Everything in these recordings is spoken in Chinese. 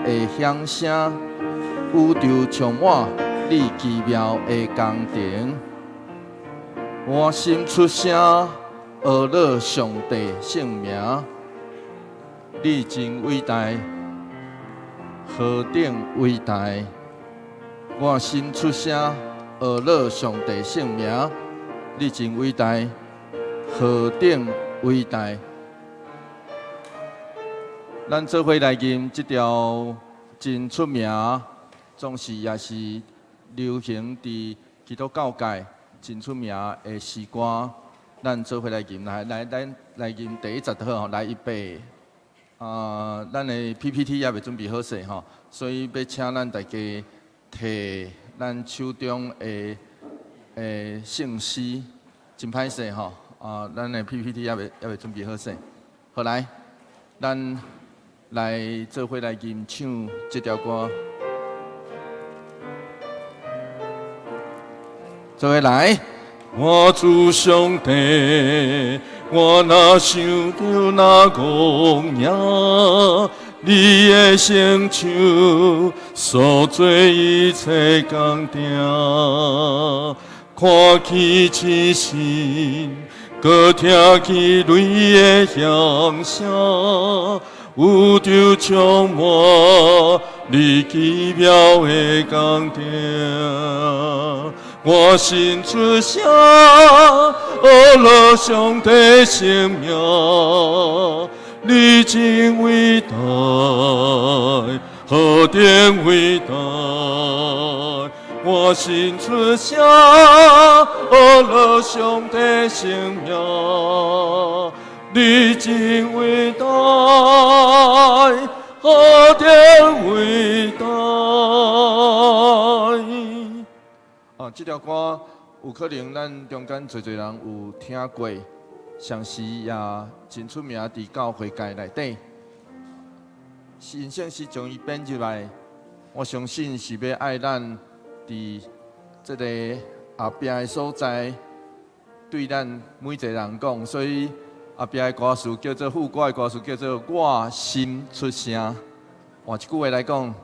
的响声，宇宙充满你奇妙的工程。我心出声，学了上帝圣名，你真伟大，何等伟大！我心出声，学了上帝圣名，你真伟大，何等伟大！咱做伙来吟这条真出名，总是也是流行伫基督教界真出名的诗歌。咱做伙来吟，咱来吟第一10号，来预备。咱的 PPT 也未准备好势吼，所以要请咱大家摕咱手中的圣诗，真歹势吼。咱的 PPT 也未准备好势，好来，咱来做伙来吟唱这条歌，做伙来。我主上帝，我若想着那公义，你的成就所做一切工程，看起痴心，搁听起泪的响声，宇宙充满你奇妙的工程。我心出声，学了上帝圣名，你真伟大，何等伟大！我心出声，学了上帝圣名，你真伟大，何等伟大！这条歌有可能咱中间侪人有听过，上时也真出名伫教会界内底。神圣是将伊编入来，我相信是要爱咱伫这个后壁的所在，对咱每一个人讲。所以后壁的歌词叫做副歌的歌词叫做我心出声。换一句话来讲，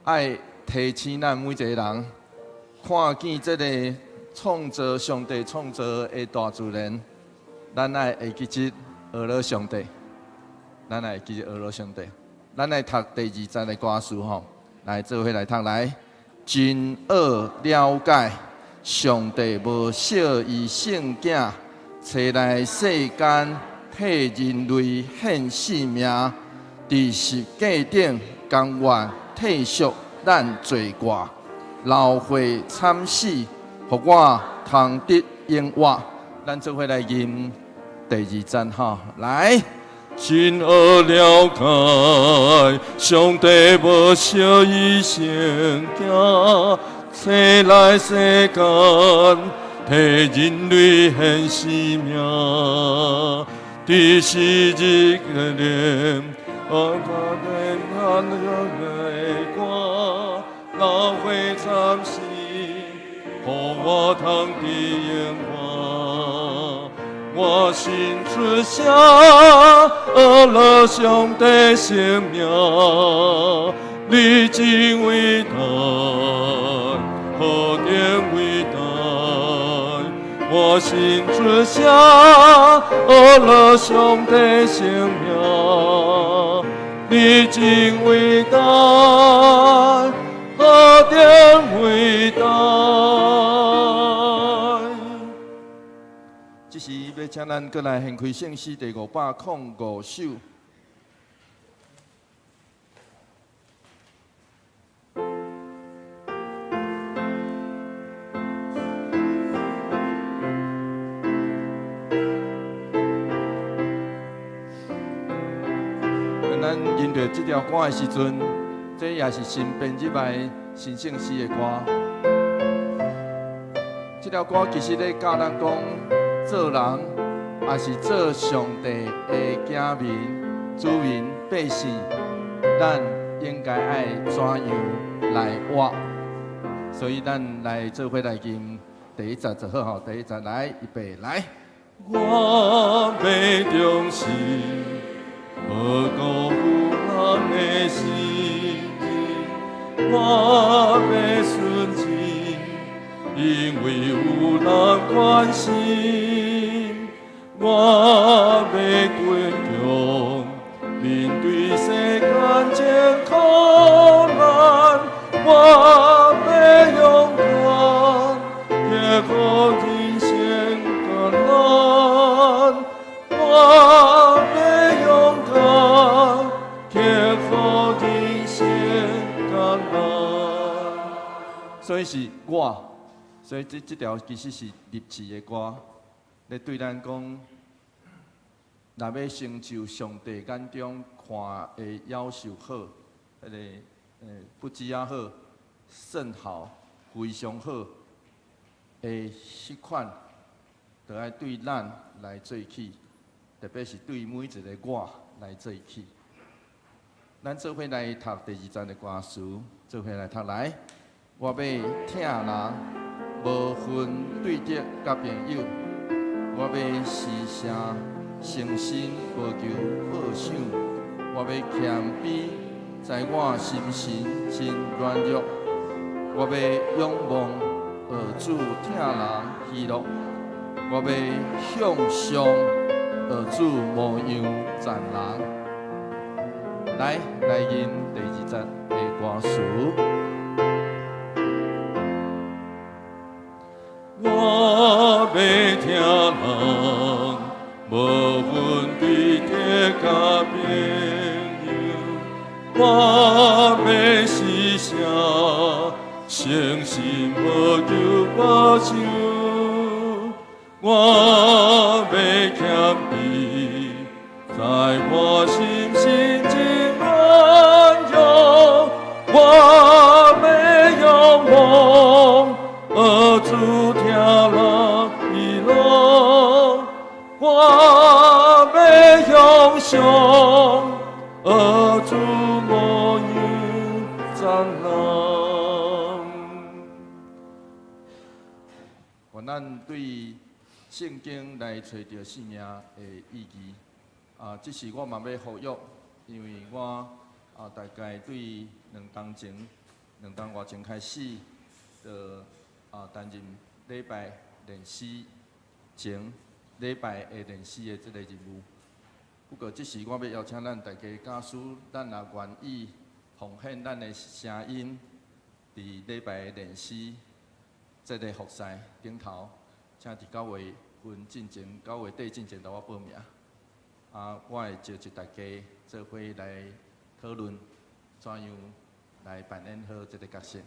爱提醒咱每一个人。看见这个创造上帝创造的大自然，咱爱会记得学了上帝，咱爱记得学了上帝。咱来读第20的歌词吼，来做伙来读来。真学了解，上帝无少伊圣囝，找来世间替人类献性命，伫十架顶甘愿替赎咱罪过。老血惨死，互我通得永活。咱做伙来吟第20吼，来。真学了解，上帝无少伊圣囝，找来世间替人类献性命，伫昔日个念，我靠天看的光。老血惨死，互我通得永活。我心出声，学了上帝圣名，你真伟大，何等伟大！我心出声，学了上帝圣名，你真伟大。何等伟大！这是要请咱过来献开圣诗第505首。咱吟着这条歌的时阵。这也是新编入来新圣诗的歌。这条歌其实咧教咱讲，做人也是做上帝的子民、子民、百姓，咱应该爱怎样来活？所以咱来做伙来吟第一集就好吼，第一集来预备来。我要重视，何辜负人的心？我要顺情，因为有人关心。我要坚强，面对世间真苦难。我要勇敢，克服人生艰难。我要勇敢，克服人生艰难。所以是我，所以这条其实是立志的歌，咧对咱讲，若要成就上帝眼中看的夭寿好，迄个不只啊好，甚好，非常好的迄款，就爱对咱来做起，特别是对每一个我来做起。咱做伙来读第2章的歌词，做伙来读来。我要疼人，无分对敌甲朋友。我要施舍诚心，无求报赏。我要谦卑，在我心神真软弱。我要仰望主疼人喜乐。我要向上主模样赞人。来吟第2节的歌词。我要听人，无分对敌甲朋友。我要施舍诚心，无求报酬。我要谦卑，在我心心真软弱。我要仰望主听人喜乐。我要向上主模样赞人。愿咱对圣经来找到生命的意义。这是我嘛要呼吁，因为我大概对2当外前开始，就担任礼拜练诗前礼拜的练诗的这个任务。不过，这时我要邀请咱大家，假使咱也愿意奉献咱的声音，伫礼拜练诗这个服侍顶头，请伫9月份进前、9月底进前，甲我报名。我会召集大家做伙来讨论，怎样来扮演好这个角色。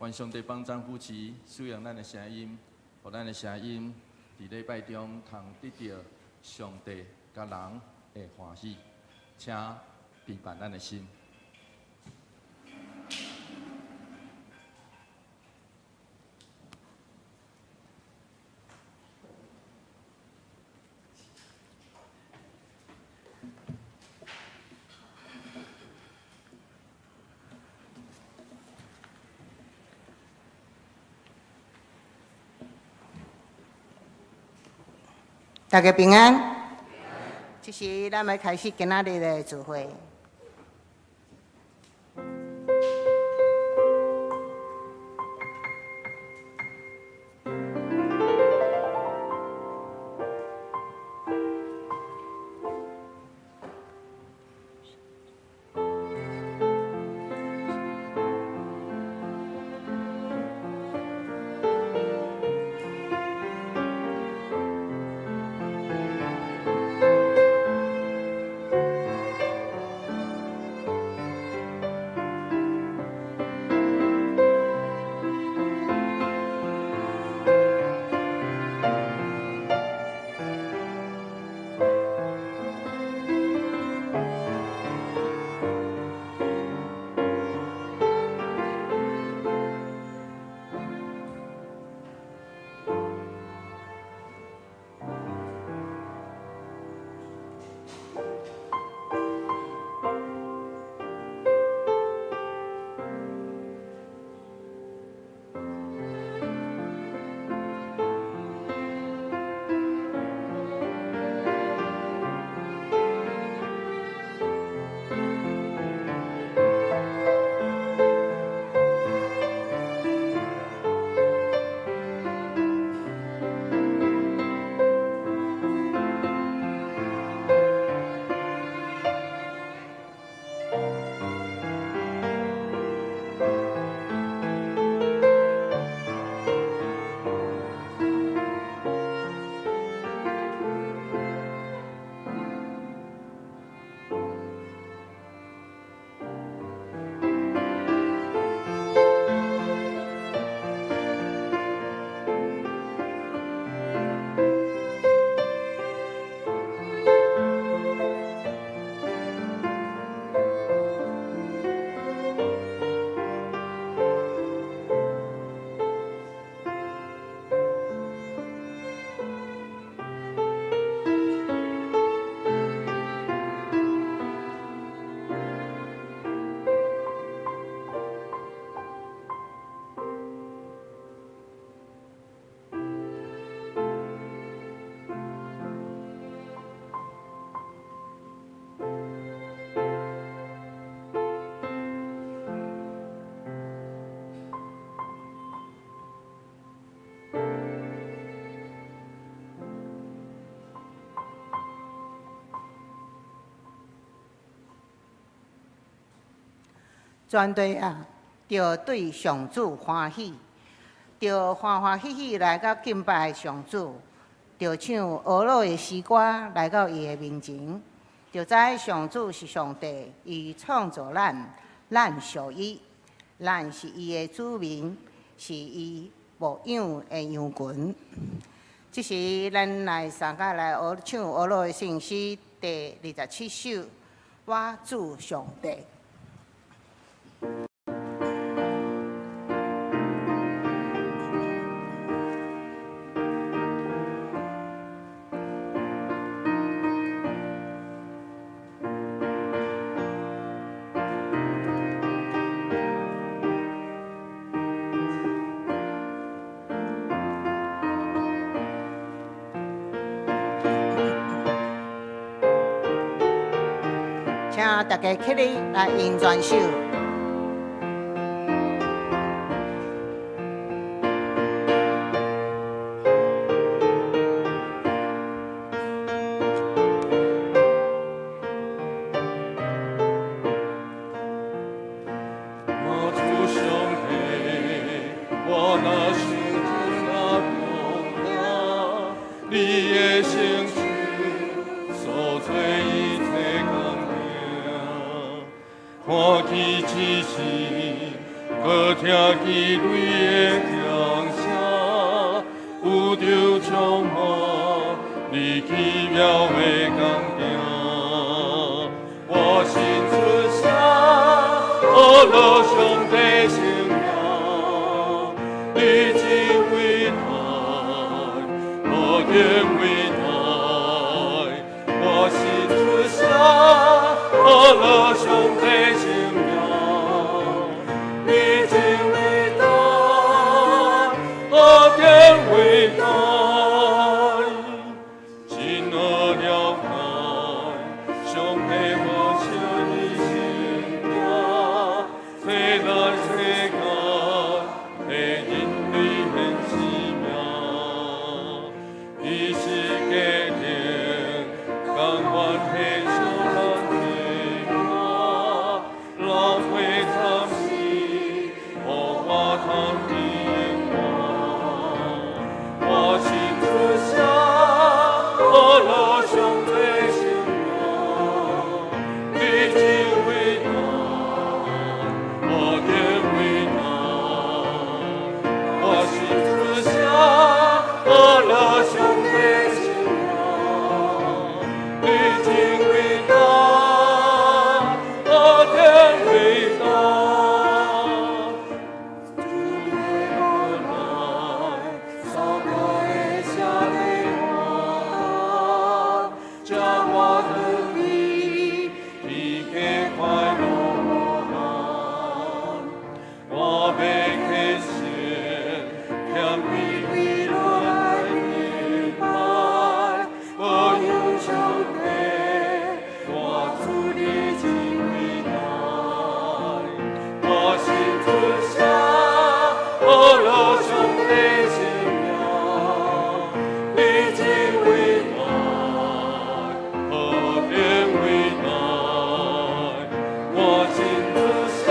愿上帝帮咱夫妻使用咱的声音，互咱的声音伫礼拜中通得到上帝甲人的欢喜，请陪伴咱的心。大家平安。这时，咱要开始今仔日的聚会。全队啊，着对上主欢喜，着欢欢喜喜来到敬拜上主，着唱俄罗的诗歌来到伊的面前，着知上主是上帝，伊创造咱，咱属伊，咱是伊的子民，是伊牧养的羊群。这是咱来参加来唱俄罗的圣诗第27首《我主上帝》。请大家起立来吟全首。我主上帝，我那圣子那公啊，你的圣子所做一切工程，看见之时，可听见泪的响声，有着充满你奇妙的工程。我心出声，我落上帝圣名，你真伟大，我更伟大。我心出声，我落上帝圣名，你真伟大，我更伟大。真我了解，上帝我求你圣名，替咱世界的人类献生命，伊是家庭，甘愿献上咱的我，浪费暂时，互我通天光。我心出声，我落上帝圣名，你真伟大，我更伟大。我心出声，我落上帝圣名，你真伟大，我更伟大。将我的力递给快乐我，我被看见，偏比你来明白，我有上帝，我主你真伟大，我心出声，我落上帝圣名，你真伟大。我更伟大，我心出声，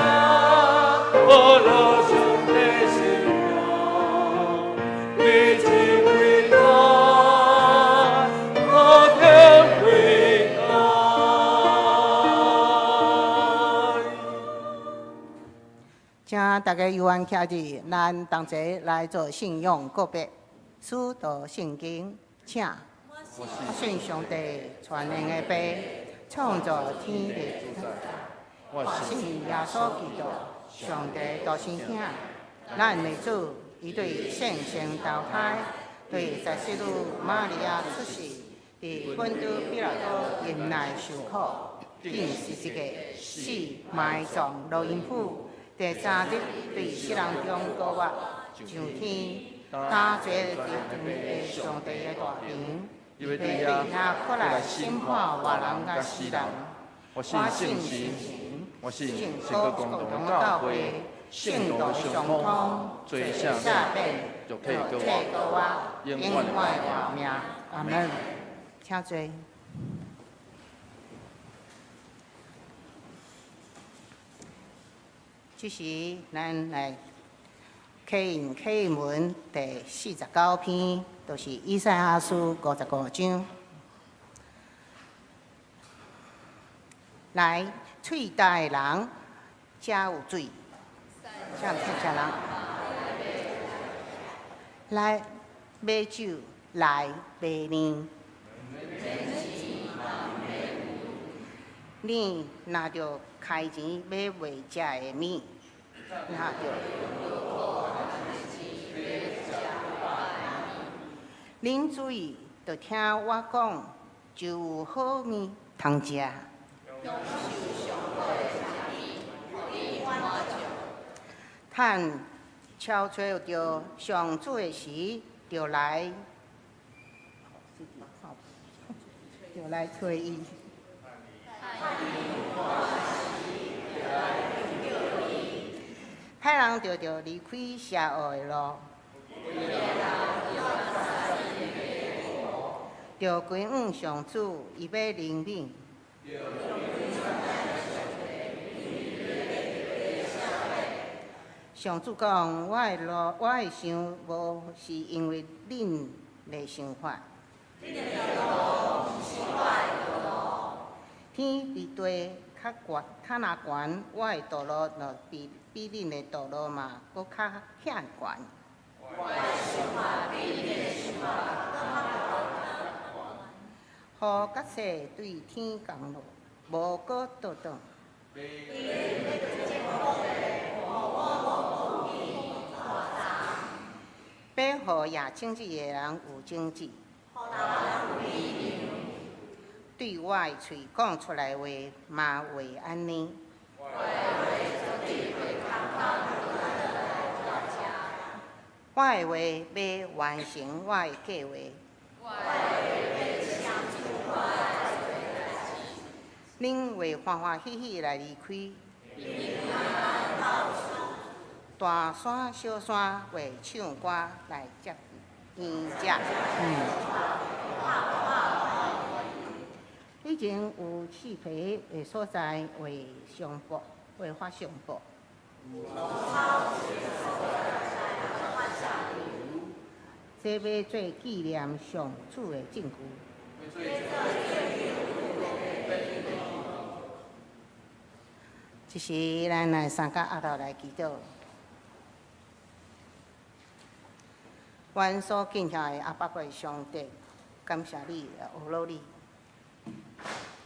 我落上帝圣名，你真伟大，我更伟大。请大家由安徛伫，咱同齐来做信仰告别，使徒圣经，请。我信上帝全能的爸，创造天地之主。我信耶稣基督，上帝独生兄，咱的主，伊对圣神投胎，对十世女玛利亚出世，伫本都比拉多忍耐受苦，钉十字架，死埋葬落阴府，第3日对死人中高活，上天，打坐伫上帝的大庭。伊要对他过来审判活人甲死人。我信圣神，我信圣个共同教会，圣道相通，罪赦免，就可以给我永远的活命。阿门。请坐。即时咱来启文第49篇，就是以赛亚书55章。来，喙大的人才有水，像客家人。来买酒，来买面。你若着开钱买袂食的面，若着啉水，着听我讲，就有好面通食。趁超找着上主的时，就来找伊。歹人着离开邪恶的路，着归往上主，伊要怜悯。上主讲：我的想无是因为恁的想法。天比地较若悬，我的道路就比恁的道路嘛，搁较险悬。雨甲雪对天降落，无搁倒转。要互也经济的人有经济。对我的喙讲出来话，嘛会安尼。我的话要完成我的计划。恁会欢欢喜喜来离开。大山小山会唱歌来接伊只。以前有刺皮的所在会上报，会发上报。这要做纪念上主的证据。这时，咱来三甲阿头来祈祷。阮所敬仰的阿爸的上帝，感谢你，学罗你。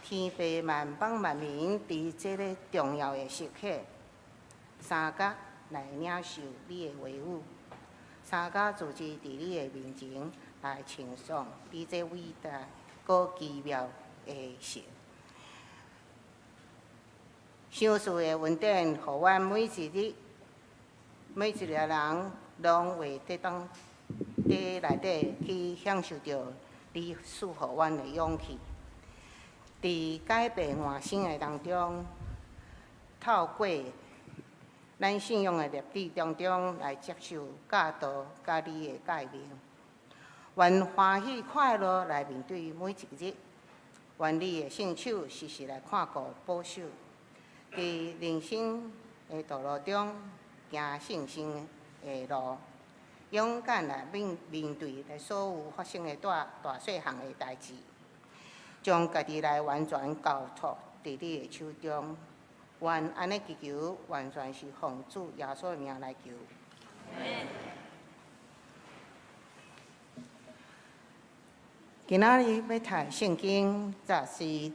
天父万邦万民，伫这个重要的时刻，三甲来领受你的话语，三甲自持伫你的面前来称颂你这伟大、搁奇妙的神。上述的恩典，互阮每一个人，拢会得当伫内底去享受到你赐互阮的勇气。伫改变换生的当中，透过咱信仰的历史当中来接受教导甲你的诫命，愿欢喜快乐来面对每一日，愿你的圣手时时来看顾保守，伫人生的道路中行信心的路，勇敢来面对所有发生的大细项的代志。将家己来完全交托伫你的手中，愿安尼祈求，完全是奉主耶稣的名来求。今仔日要读圣经，则是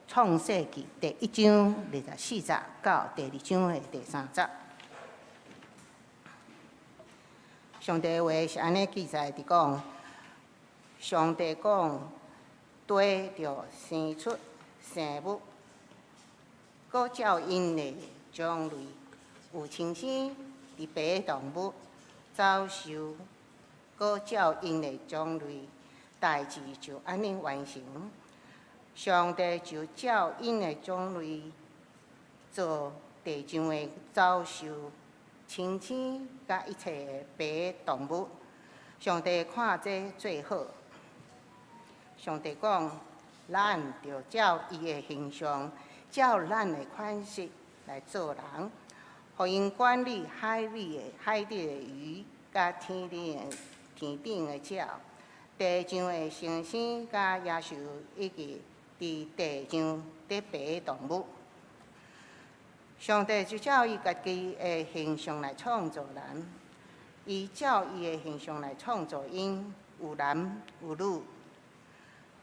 创世纪第1章24节到第2章的第3节。上帝话是安尼记载伫讲。上帝讲：地着生出生物，搁照因的种类，有亲生伫白动物，走兽，搁照因的种类，代志就安尼完成。上帝就照因的种类做地上的走兽、亲生甲一切的白动物。上帝看这最好。上帝讲：咱着照伊的形象，照咱的款式来做人，互因管理海里的鱼，甲天顶的鸟，地上的猩猩甲野兽，以及伫地上伫爬的动物。上帝就照伊家己的形象来创造人，伊照伊的形象来创造因，有男有女。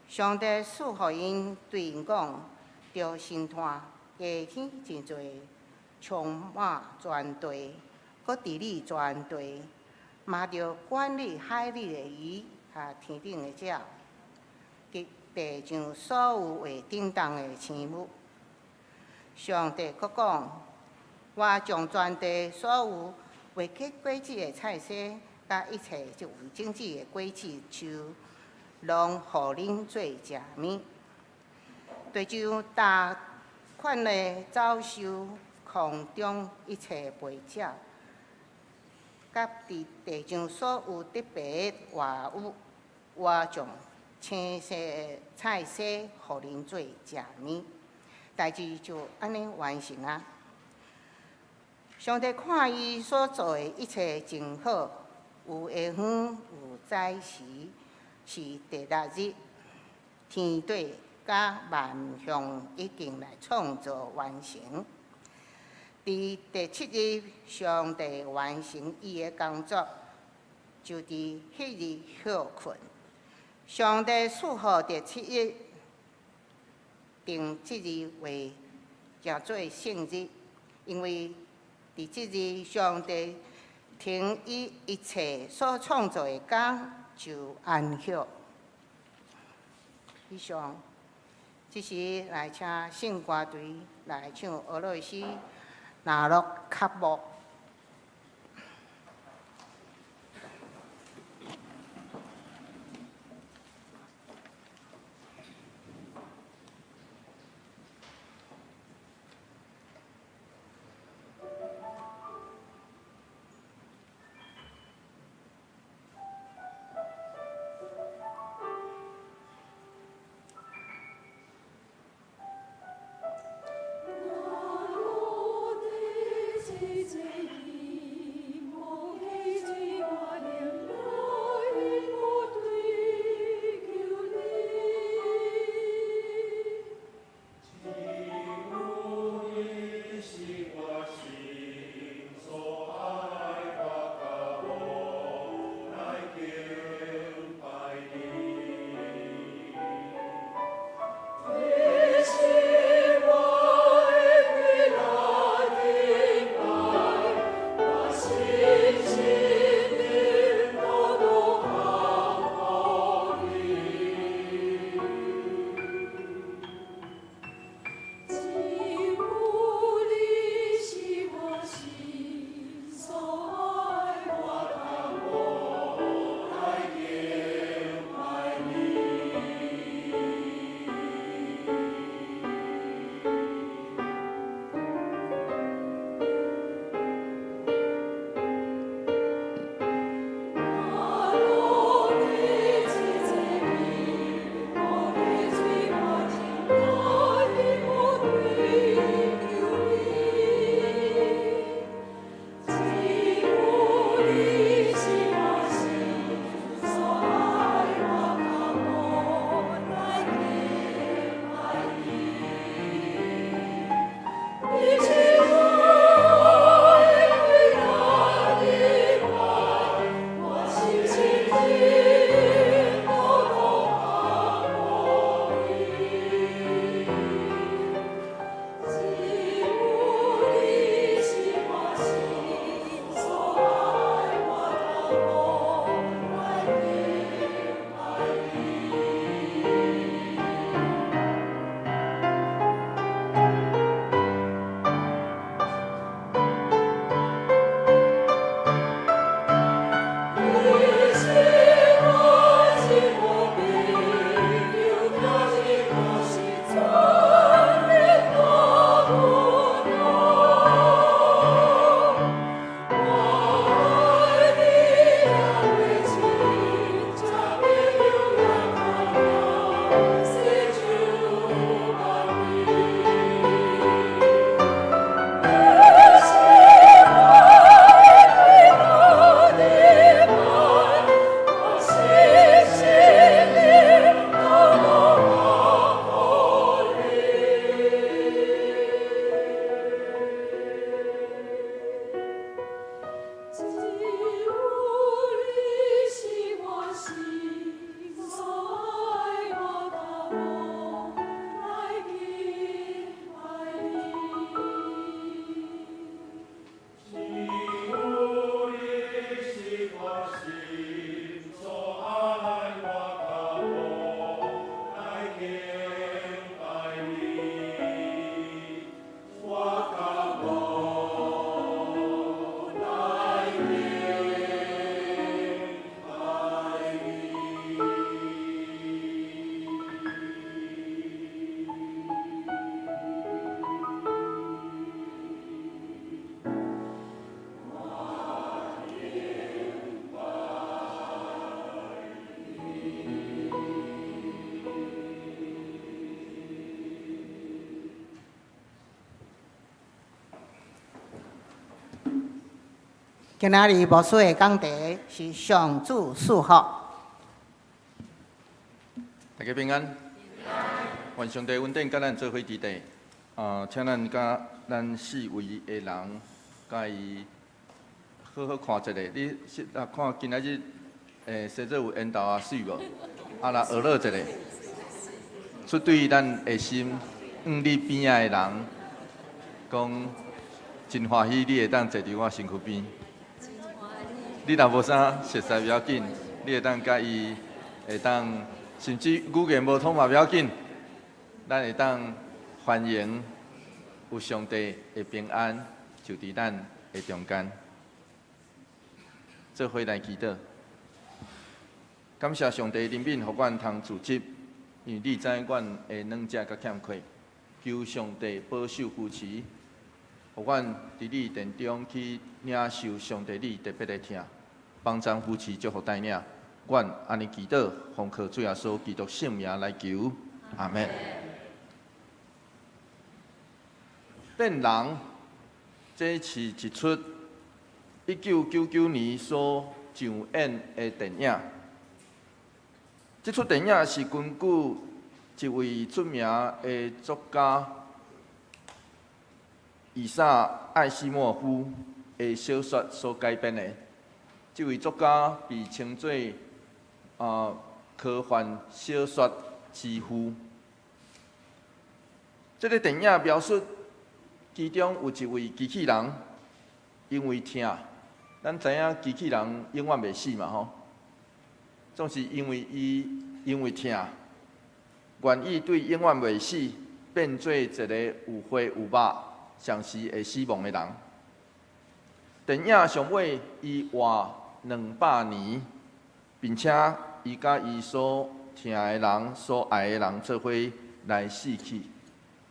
上帝赐予因对因讲，着心探下天真侪充满全地，搁治理全地，嘛着管理海里的鱼，甲天顶的鸟，及地上所有会叮当的生物。上帝阁讲，我将全地所有会结果子的菜色，甲一切就有种子的果子树，拢互恁做食物。地上大款的走兽，空中一切飞鸟，甲伫地上所有得爬的活物，我将青色的菜色互恁做食物。代志就安尼完成啊！上帝看伊所做的一切真好，有下昏有早时，是第六日，天地甲万象已经来创造完成。伫第七日，上帝完成伊的工作，就伫迄日休困。上帝赐予第七日，定即日为叫做圣日，因为伫即日上帝停伊一切所创造的工就安息。以上，即时来请圣歌队来唱俄罗斯《纳洛卡木》。Народи ці 今仔日牧师的讲题是上主赐福。大家平安。愿上帝稳定甲咱做伙伫地。请咱甲咱四位的人，甲伊好好看一下。你看今仔日生做有缘投啊水无？来学乐一下，出对咱的心，你边仔的人，讲真欢喜，你会当坐伫我身躯边。你若无啥熟悉不要紧，你会当甲伊会当，甚至语言无通嘛不要紧，咱会当欢迎有上帝的平安就伫咱的中间。做伙来祈祷，感谢上帝怜悯，互阮通自执，因为你知阮的软弱甲欠缺，求上帝保守扶持，互阮伫你殿中去领受上帝你特别的疼。帮助扶持，祝福带领，阮安尼祈祷，奉靠主耶稣基督圣名来求，阿门。电人，这是一出1999年所上演的电影。这出电影是根据一位出名的作家以撒·艾西莫夫的小说所改编的。这位作家被称作科幻小说之父。这个电影描述其中有一位机器人，因为疼，咱知影机器人永远袂死嘛吼，总是因为疼，愿意对永远袂死变做一个有血有肉、常时会死亡的人。电影上尾伊活200年，并且伊甲伊所疼的人、所爱的人做伙来死去，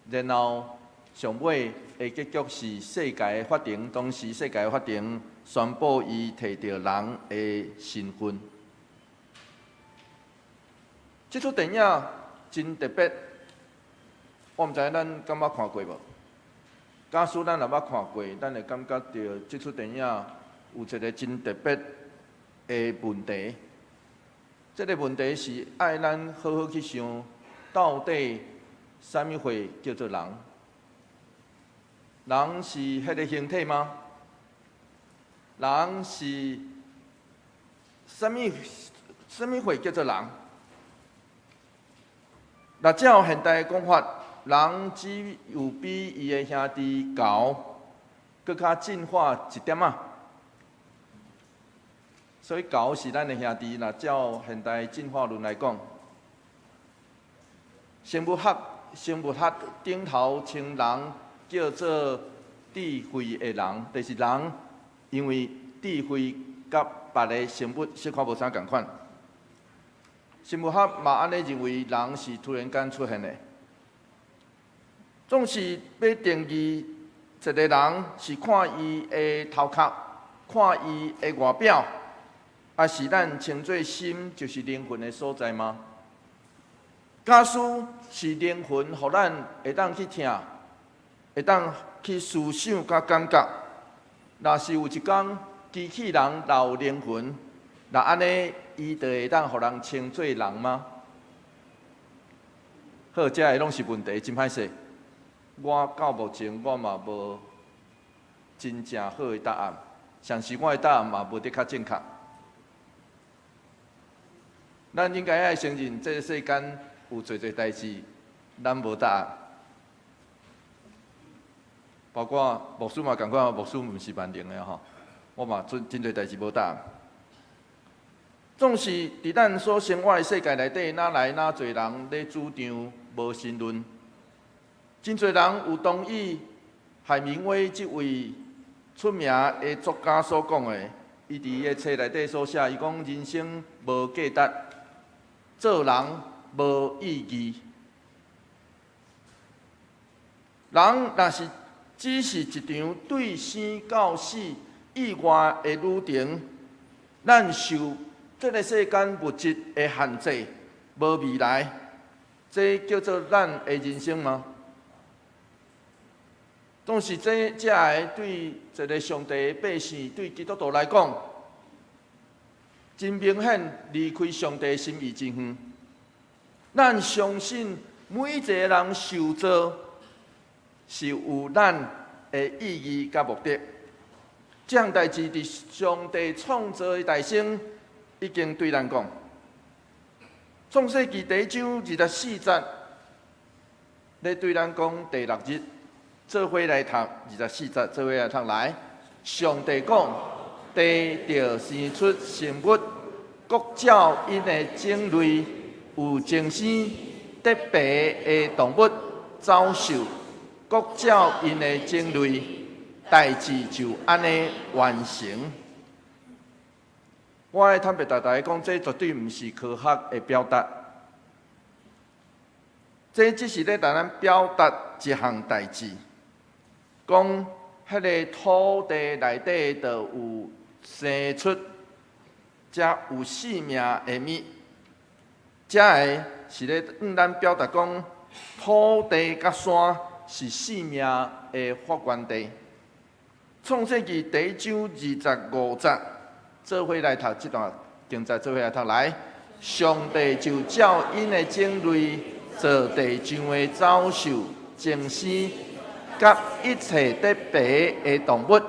然后上尾的结局是世界的法庭，当时世界的法庭宣布伊摕到人的身份。这出电影真特别，我毋知咱敢捌看过无？假使咱若捌看过，咱会感觉到这出电影有一个真特别的问题。这个问题是爱咱好好去想，到底啥物货叫做人？人是迄个形体吗？人是啥物货叫做人？那照现代的讲法，人只有比伊的兄弟猴搁较进化一点仔。所以猴是咱的兄弟，若照现代进化论来讲，生物学顶头称人叫做智慧的人，就是人因为智慧甲别个生物小可无啥共款。生物学嘛安尼认为人是突然间出现的，总是要定义一个人是看伊的头壳，看伊的外表。啊，是咱称作心，就是灵魂的所在吗？假使是灵魂，互咱会当去听，会当去思想甲感觉。若是有一天机器人有灵魂，那安尼伊就会当互人称作人吗？好，这个拢是问题，真歹势。我到目前我嘛无真正好的答案，像是我的答案嘛无得较正确。咱应该爱承认，这个世间有侪代志，咱无答案。包括牧师嘛共款，牧师毋是万能的吼，我嘛真侪代志无答案。总是伫咱所生活的世界内底，哪来哪侪人咧主张无神论？真侪人有同意海明威这位出名的作家所讲的，伊伫伊的册内底所写，伊讲人生无价值。做人无意义，人若是只是一场对生到死以外的旅程，咱受这个世间物质的限制，无未来，这叫做咱的人生吗？总是这个对一个上帝的百姓，对基督徒来讲，真明显离开上帝的心意真远。咱相信每一个人受造是有咱的意义甲目的。这项代志伫上帝创造的大生已经对咱讲。创世纪第1章24节，咧对咱讲第6日。做伙来读24节，做伙来读来。上帝讲：地着生出生物，各照因的种类，有精生特别的动物走兽，各照因的种类，代志就安尼完成。我爱坦白大家讲，这绝对毋是科学的表达，这只是咧让咱表达一项代志。讲，迄个土地内底就有生出，才有生命的物。这个是咧咱表达讲，土地甲山是生命的发源地。创世纪第1章25节，做伙来读这段经节，做伙来读来。上帝就照因的种类，造地上的走兽、精生。甲一切特别的动物，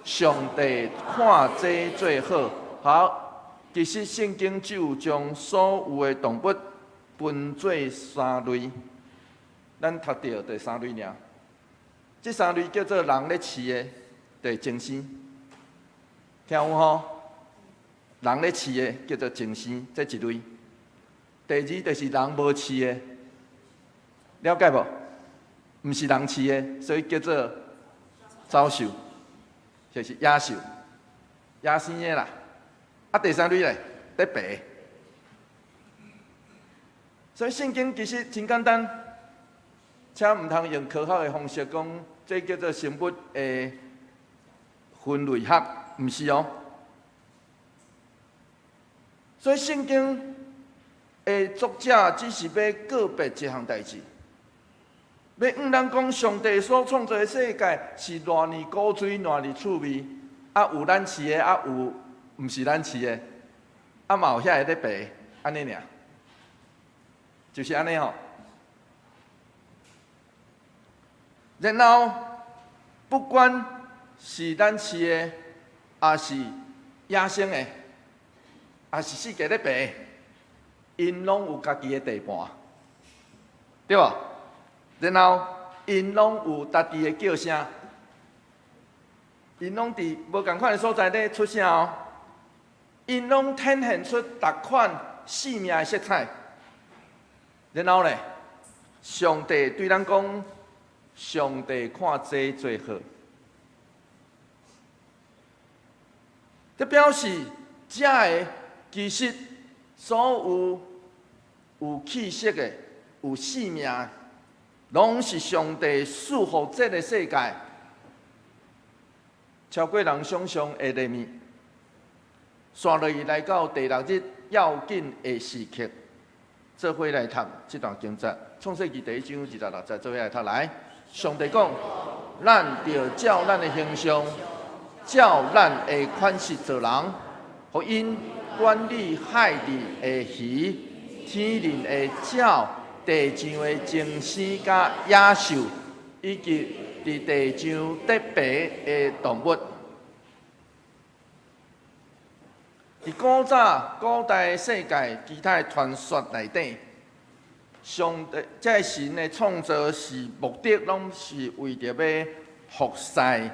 上帝看这最好。好，其实圣经只有将所有的动物分做3类，咱读到第3类尔。这3类叫做人咧饲的，就是精生，听有吼？人咧饲的叫做精生，这一类。第2就是人无饲的，了解无？毋是人饲的，所以叫做走兽，就是野兽、野生的啦。啊，第3类咧，特别。所以圣经其实真简单，且毋通用科学的方式讲，这叫做生物的分类学，毋是哦。所以圣经的作者只是要告别一项代志。要咱讲，上帝所创造的世界是偌尼古锥、偌尼趣味，啊有咱饲的，啊有毋是咱饲的，啊嘛有遐个咧白，安尼尔，就是安尼吼。然后不管是咱饲的，也是野生的，也是世界咧白，因拢有家己的地盘，对吧？然后，因拢有家己的叫声，因拢伫无共款的所在咧出声哦。因拢呈现出逐款生命的色彩。然后咧，上帝对咱讲，上帝看这最好。这表示，这个其实所有气息的、有生命的。拢是上帝赐予这个世界，超过人想象的礼物。刷落去来到第6日要紧的时刻，做伙来读这段经节。创世纪第1章26节，做伙来读来。上帝讲：咱着照咱的形象，照咱的款式做人，互因管理海里的鱼、天灵的鸟。地上的精生甲野兽，以及伫地上特别的动物。伫古代的世界，其他的传说内底，上帝这神的创造是目的，拢是为着要服侍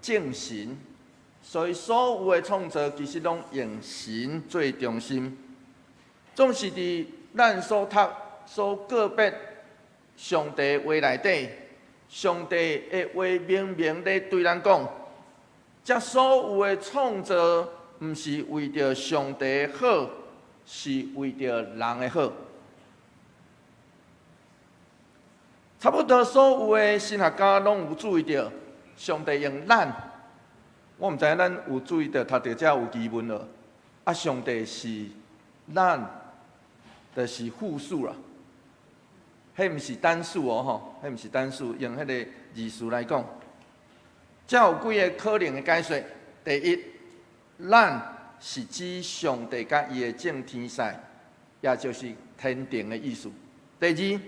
正神，所以所有的创造其实拢用神做中心，总是伫咱所读。所个别上帝话内底，上帝的话明明咧对咱讲，这所有的创造，毋是为着上帝好，是为着人的好。差不多所有的神学家拢有注意到，上帝用咱，我毋知影咱有注意到读到这有疑问了。啊，上帝是咱，就是复数啦。迄毋是单数哦吼，迄毋是单数，用迄个字数来讲，才有几个可能的解说。第一，咱是指上帝甲伊的正天使，也就是天庭的意思。第二，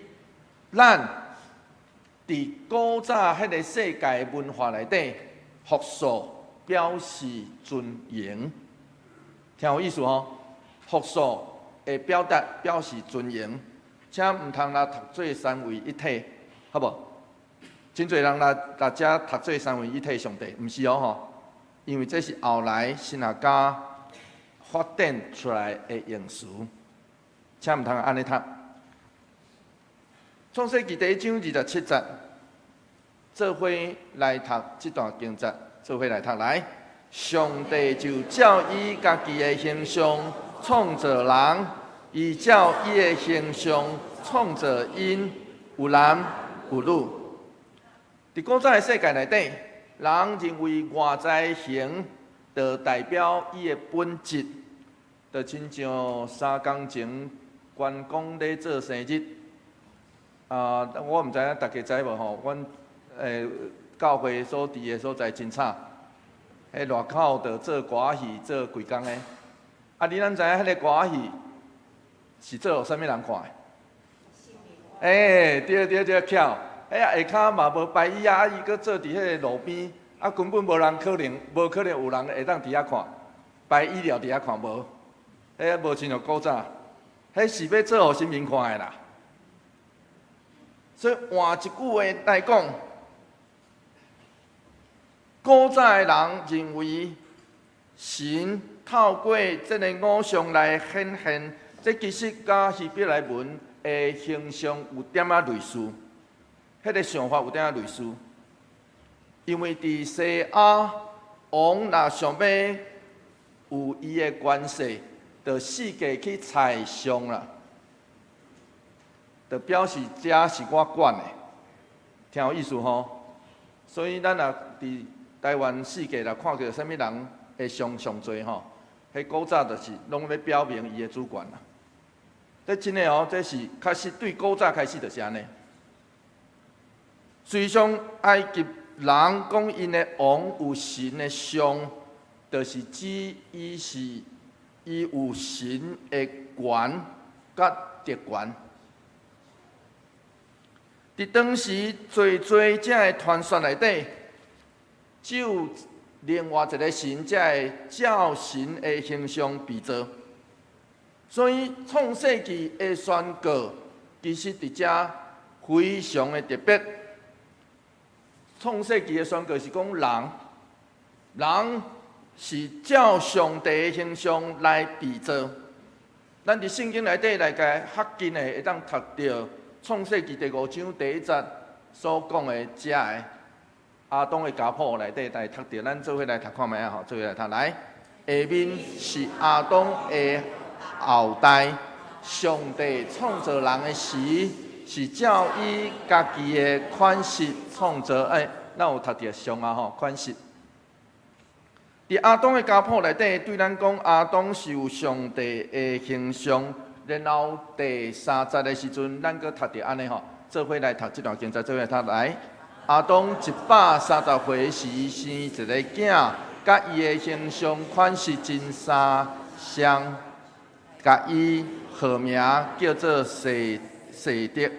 咱伫古早迄个世界文化内底，复数表示尊严，听有意思吼？复数会表示尊严，请毋通来读做三位一体，好无？真侪人来遮读做三位一体上帝，毋是哦吼，因为这是后来神学家发展出来的用词，请毋通安尼读。创世纪第1章27节，做伙来读这段经节，做伙来读来。上帝就照伊家己的形象创造人，伊照伊的形象创造因，有男有女。伫古早的世界内底，人认为外在形就代表伊的本质，就亲像3工前关公咧做生日。我毋知影大家知无吼？阮教会所伫的所在真惨，迄外口着做歌戏做几工的。你咱知影迄个歌戏是做互啥物人看的？对巧。下骹嘛无排椅啊，伊搁坐伫迄个路边，根本无可能有人会当伫遐看，排椅了伫遐看无？无亲像古早，迄是要做互神明看的啦。所以换一句话来讲，古早的人认为神透过这个偶像来显现，这其实甲希伯来文的形象有点仔类似，迄个想法有点仔类似。因为伫西亚王若想要有伊的关系，就世界去采上啦。就表示这是我管的，听有意思吼。所以咱若伫台湾世界来看到啥物人会上多吼，迄古早就是拢要表明伊的主权啦。这真诶哦，这是确实对古早开始就是安尼。虽上埃及人讲因的王有神的像，就是指伊有神的权甲特权。伫当时，最这个传说内底，只有另外一个神才会照神的形象被造。所以创世纪的宣告，其实伫遮非常的特别。创世纪的宣告是讲人是照上帝的形象来被造。咱伫圣经内底来个较近的，会当读到。创世纪第5章第1节所讲的遮个亚当的家谱内底，来读到，咱做伙来读看觅啊吼，做伙来读来。下面是亚当的后代，上帝创造人的时，是照伊家己的款式创造。咱有读到上啊吼，款式。伫亚当的家谱内底，对咱讲亚当是有上帝的形象。然后第3节的时阵，咱搁读到安尼吼，做伙来读这段经节，做伙来读来。亚当130岁时生一个囝，甲伊的形象款式真相，甲伊号名叫做西德。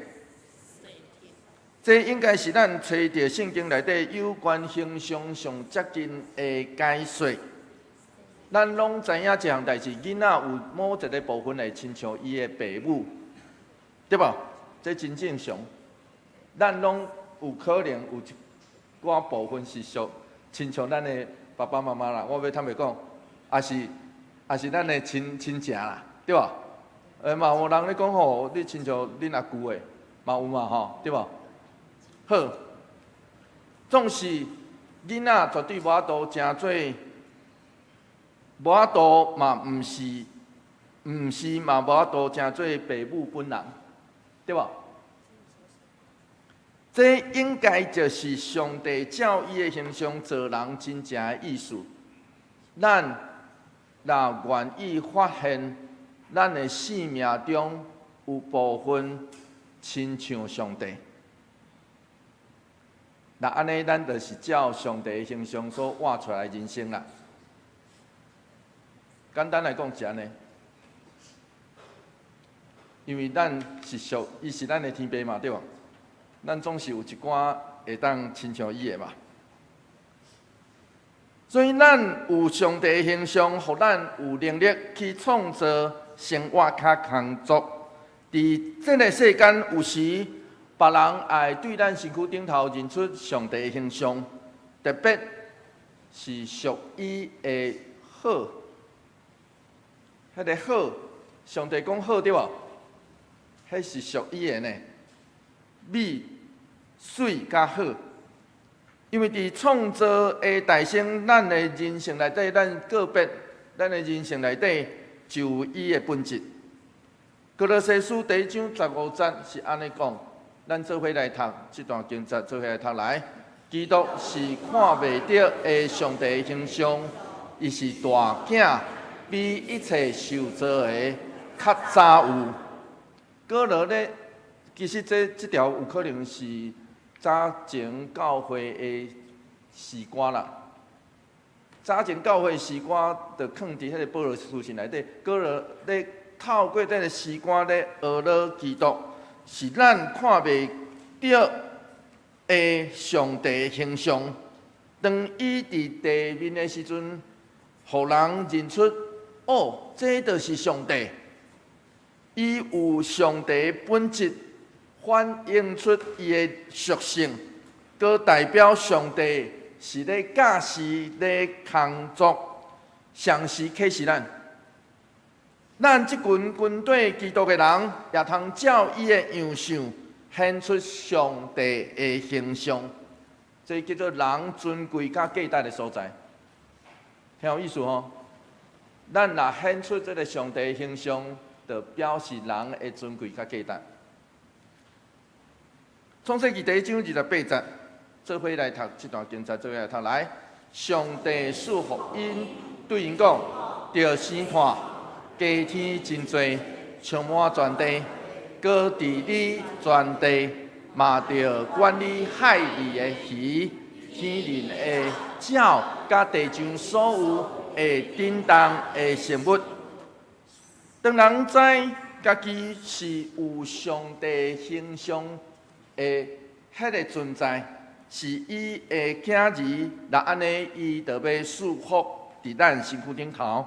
这应该是咱找到圣经内底有关形象上接近的解说。咱拢知影一项代志，囡仔有某一个部分会亲像伊的父母，对无？这真正常。咱拢有可能有一寡部分是亲像咱的爸爸妈妈啦。我要坦白讲，也是咱的亲情啦，对无？嘛有人咧讲吼，你亲像恁阿舅的，嘛有嘛吼，对无？好，总是囡仔绝对无法度诚做。无法度嘛，毋是嘛，无法度诚做父母本人，对无？这应该就是上帝照伊的形象造人真正的意思。咱若愿意发现，咱的生命中有部分亲像上帝。那安尼，咱就是照上帝的形象所画出来的人生啦。简单来讲是安尼，因为咱是属，伊是咱的天父嘛，对吧？咱总是有一寡会当亲像伊的嘛。所以，咱有上帝的形象，互咱有能力去创造生活较丰足。伫这个世间，有时别人爱对咱身躯顶头认出上帝的形象，特别是属伊的好。迄个好，上帝讲好对无？迄是属伊的呢，美、水甲好。因为伫创造的大生，咱的人生内底，咱个别，咱的人生内底就有伊的本质。哥罗西书第1章15节是安尼讲，咱做伙来读这段经节，做伙来读来。基督是看袂到的上帝的形象，伊是大囝，比一切受造的较早有。哥罗咧，其实这条有可能是早前教会的诗歌啦。早前教会的诗歌就放伫迄个保罗书信内底，哥罗咧透过这个诗歌咧学了基督，是咱看袂到的上帝形象。当伊伫地面的时阵，互人认出，哦，这就是上帝。伊有上帝本质，反映出伊的属性，佮代表上帝是咧驾驶咧工作，详细启示咱。咱即群军队基督的人，也通照伊的样相，显出上帝的形象。这叫做人尊贵甲价值的所在，挺有意思吼。咱若显出这个上帝的形象，就表示人的尊贵甲价值。创世纪第1章28节，做伙来读这段经节，做伙来读来。上帝赐福因，对因讲：着生看，加添真多，充满全地，搁治理全地，嘛着管理海里的鱼、天林的鸟，甲地上所有会震动的生物。当人知家己是有上帝形象的迄个存在，是伊的囝儿，那安尼伊就要赐福伫咱身躯顶头。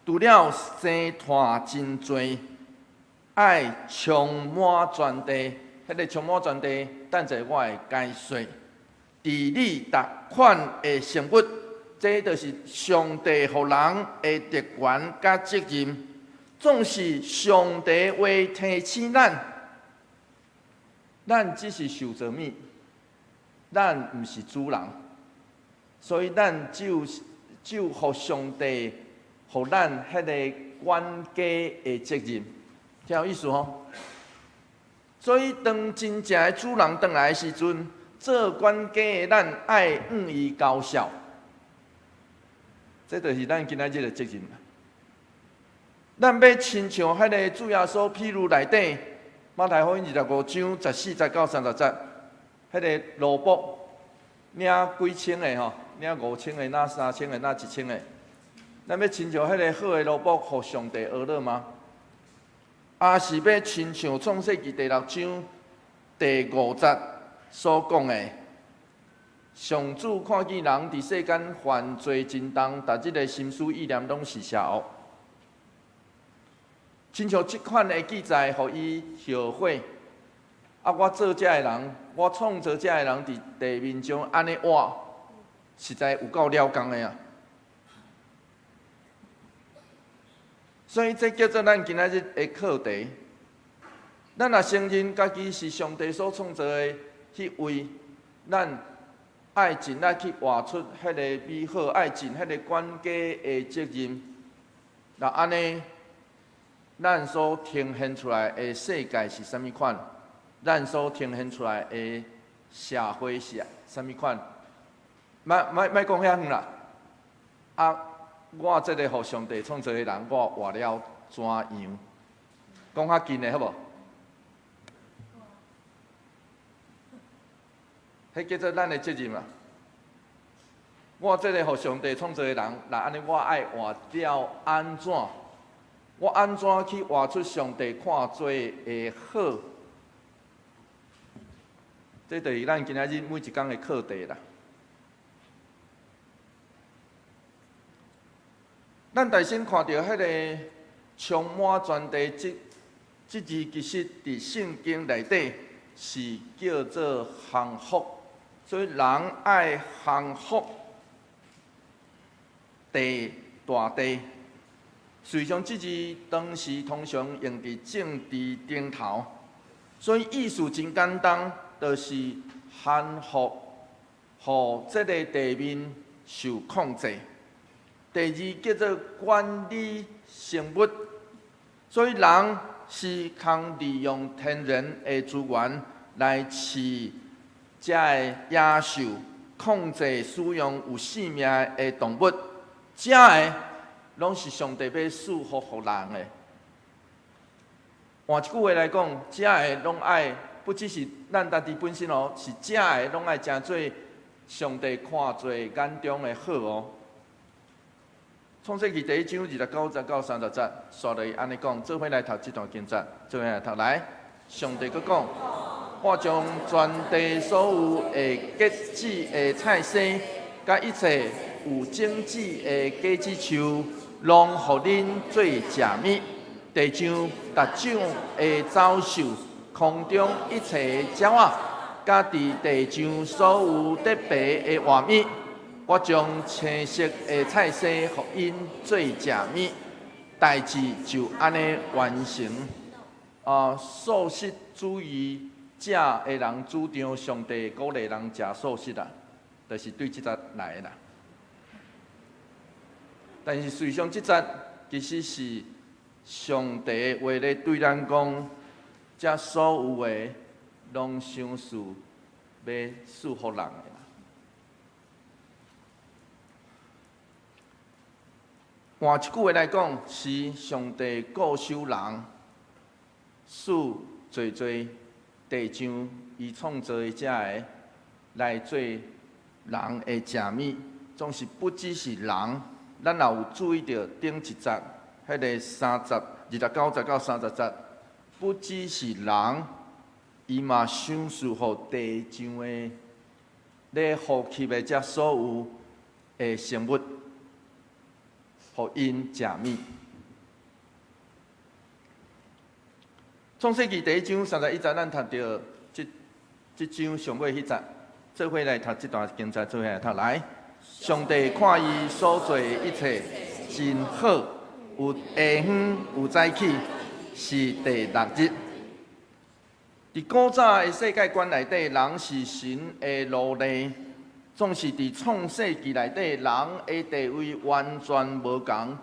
除了生团真多，爱充满全地，迄个充满全地，等者我会解说。治理逐款的生物，这就是上帝互人的特权甲责任。总是上帝话提醒咱，咱只是受造物，咱毋是主人，所以咱只有互上帝，互咱迄个管家的责任，挺有意思吼。所以当真正的主人回来的时阵，做管家的咱爱伊高效，这就是咱今仔日的责任。咱要亲像迄个主耶稣譬如内底，马太福音25章14节到30节，迄个罗卜领几千个吼，领5000个，拿3000个，拿1000个。咱要亲像迄个好的罗卜，互上帝学了吗？也是要亲像创世纪第6章第5节所讲的，上主看见人伫世间犯罪真重，逐日的心思意念拢是邪恶。亲像即款的记载，互伊后悔。我做遮的人，我创造遮的人伫地面上安尼活，实在有够了工的啊！所以这叫做咱今仔日的课题。咱若承认家己是上帝所创造的迄位，咱爱尽力去活出迄个美好，爱尽迄个管家的责任。那安尼，咱所呈现出来的世界是啥物款？咱所呈现出来的社会是啥物款？莫讲遐远啦！我这个互上帝创造的人，我活了怎样？讲较近的好无？迄叫做咱的责任啦。我这个互上帝创造的人，那安尼我爱活掉安怎？我安怎去活出上帝看做的好？这就是咱今仔日每一天的课题啦。咱大先看到迄个充满全地这字，其实伫圣经内底是叫做幸福，所以人爱幸福。地大地，实际上这字当时通常用伫政治顶头，所以意思真简单，就是限福，互这个地面受控制。第二叫做管理生物，所以人是通利用天然的资源来饲这个野兽，控制使用有生命的动物。这个拢是上帝要赐福予人的。换一句话来讲，这个拢爱不只是咱家己本身哦，是这个拢爱诚做上帝看做眼中的好哦。创世纪第1章29、29、30节，刷落去安尼讲，做伙来读这段经节，做伙来读来。上帝佫讲，我将全地所有的结子的菜色，甲一切有种子的果子树，拢互恁做食物。地上逐种的走兽，空中一切的鸟仔，甲伫地上所有得白的活物，我将青色的菜色互因做食物。代志就安尼完成。素食主义者的人主张上帝鼓励人食素食啦，就是对即节来的啦。但是实际上，即节其实是上帝为了对咱讲，这所有的拢想事要赐福人的啦。换一句话来讲，是上帝顾守人，使侪侪地上伊创造的这个来做人的食物，总是不只是人。咱也有注意到顶一节，迄个29、19、30节，不只是人，伊嘛想赐予地上的咧呼吸的这所有的生物，互因食物。创世纪第1章31节，咱读到这章上尾迄节，做伙来读这段经节，做伙来读来。上帝看伊所做一切真好，有下昏有早起，是第6日。伫古早的世界观内底，人是神的奴隶，总是伫创世纪内底，人的地位完全无同，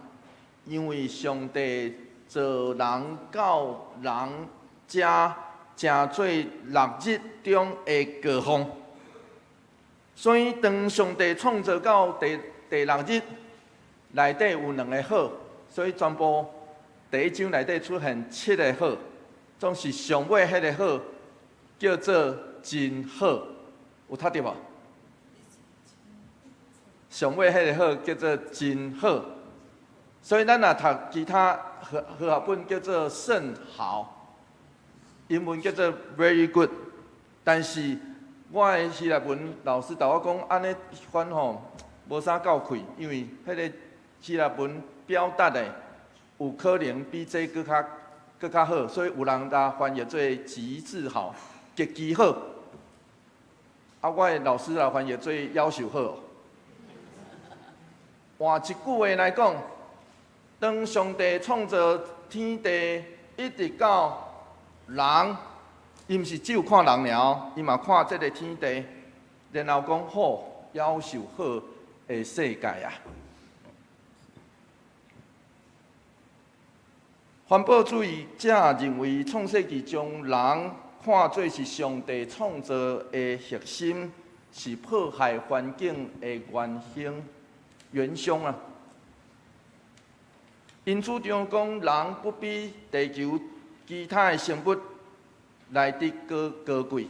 因为上帝造人到人遮，正做6日中的高峰。所以，当上帝创造到第6日，内底有2个好，所以全部第1章内底出现7个好，总是上尾迄个好叫做真好，有读到无？上尾迄个好叫做真好，所以咱若读其他和合本叫做甚好，英文叫做 very good， 但是我的希腊文老师甲我讲，安尼翻吼无啥够开，因为迄个希腊文表达的有可能比这搁较好，所以有人甲翻译做极致好、极其好。我的老师也翻译做夭寿好。换一句话来讲，当上帝创造天地，一直到人。伊毋是只有看人了，伊嘛看这个天地，然后讲好，夭寿好的世界啊。环保主义者认为，创世纪将人看作是上帝创造的核心，是破坏环境的元凶啊。因主张讲，人不比地球其他的生物来得高贵，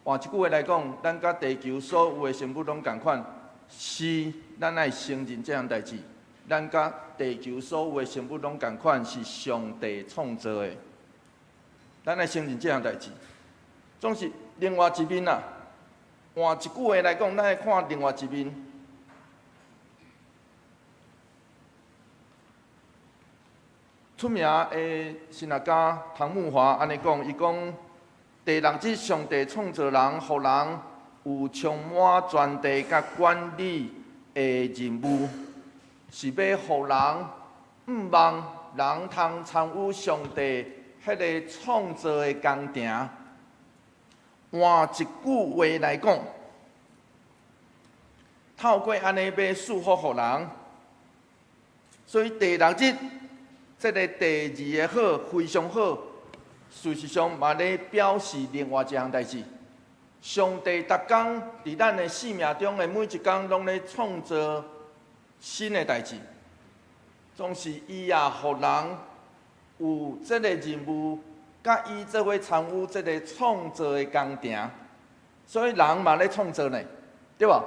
换一句话来讲，咱甲地球所有的生物拢共款，是咱爱承认这样代志。咱甲地球所有的生物拢共款，是上帝创造的。咱爱承认这样代志。总是另外一面啊，换一句话来讲，咱爱看另外一面。出名的神学家唐木华安尼讲，伊讲第六日上帝创造人，互人有充满传递甲管理的任务，是要互人毋望人通参与上帝迄个创造的工程。换一句话来讲，透过安尼要祝福互人，所以第六日这个第二个好，非常好。事实上，嘛咧表示另外一项代志。上帝逐工伫咱的生命中的每一工，拢咧创造新的代志，总是伊也互人有这个任务，甲伊做伙参与这个创造的工程。所以人嘛咧创造呢，对吧？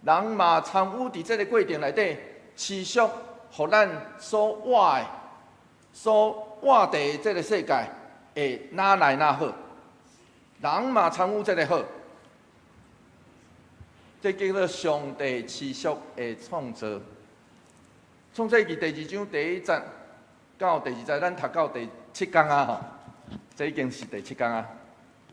人嘛参与伫这个过程内底，持续互咱所活的、所活伫这个世界。会哪来哪好，人嘛参与这个好，这叫做上帝持续的创造。创世纪第2章第1节到第2节，咱读到第7天啊吼，这已经是第7天啊。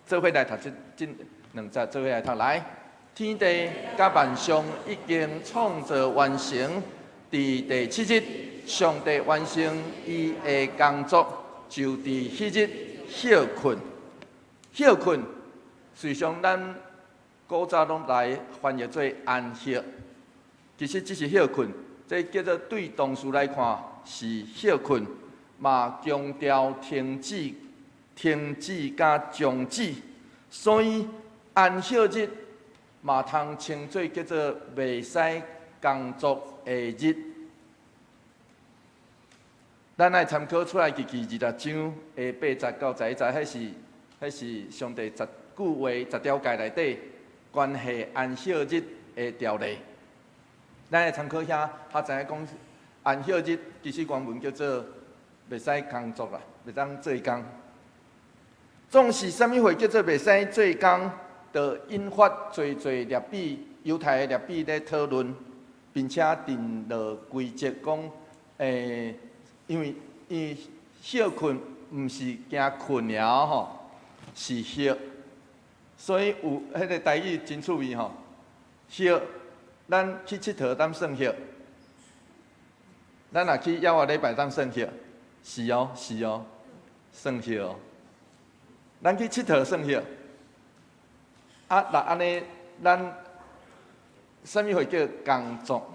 做伙来读这2节，做伙来读来。天地甲万象已经创造完成，伫第7日，上帝完成伊的工作，就伫迄日。休困，休困，实际上咱古早拢来翻译做安息。其实只是休困，这叫做对动词来看是休困，嘛强调停止甲终止，所以安息日嘛通称作叫做袂使工作的日。咱爱参考出来记26章的8节到11节，迄是上帝10句话10条诫内底关系安息日的条例。咱爱参考遐，知影讲安息日其实原文叫做袂使工作啦，袂当做工。总是啥物话叫做袂使做工，就引发侪列比犹太的列比咧讨论，并且定了规则讲，因为休困毋是惊困了吼，是休，所以有迄个台语真趣味吼。休，咱去佚佗当算休，咱若去耀华礼拜当算休，是哦，算休哦。咱去佚佗算休，啊，若安尼，咱啥物会叫工作？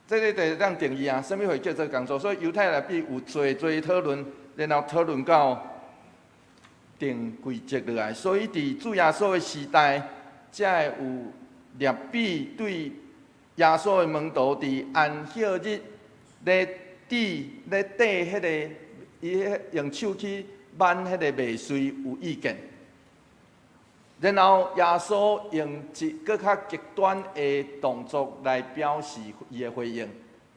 这个就是咱定义啊，什么会叫做工作？所以犹太内边有侪讨论，然后讨论到定规则落来。所以伫主耶稣的时代，才会有列比对耶稣的门徒伫安息日咧缀迄个，伊用手去挽迄个麦穗有意见。然后耶稣用一个较极端的动作来表示伊的回应，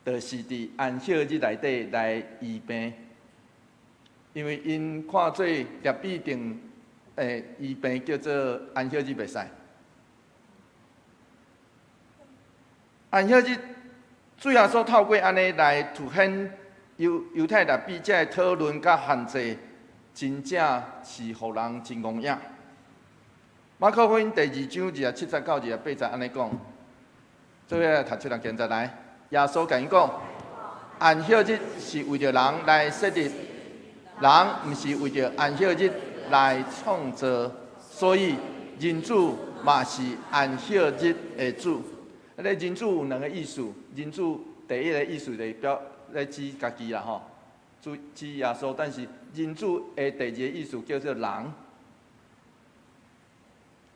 就是伫安息日内底来医病，因为因看做列比定医病叫做安息日袂使。安息日主耶稣透过安尼来凸显犹太列比这讨论甲限制，真正是互人真戆影。马可福音第2章27节到28节安尼讲，做伙来读这两经节来。耶稣甲因讲：安息日是为着人来设立，人毋是为着安息日来创造，所以人主嘛是安息日的主。迄个人主有2个意思，人主第一个意思就是来指家己啦吼，指耶稣，但是人主的第2个意思叫做人。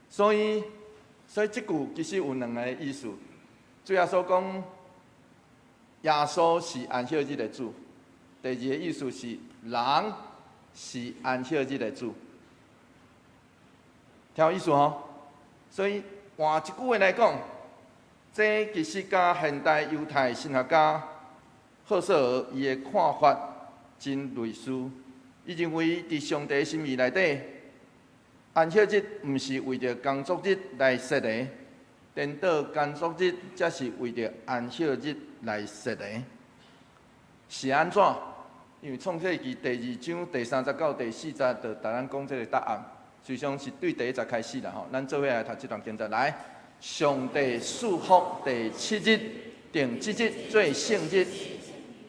所以这句其实有2个意思。主耶稣讲，耶稣是安息日的主；第2个意思是人是安息日的主。听有意思吼？所以换一句话来讲，这其实甲现代犹太神学家赫瑟尔伊的看法真类似。伊认为伫上帝的心意内底，安息日毋是为着工作日来设的，颠倒工作日才是为着安息日来设的。是安怎？因为创世记第2章第39、第40就甲咱讲这个答案，实际上是对第1节开始啦吼。咱做伙来读这段经节来。上帝祝福第7日，定这日做圣日，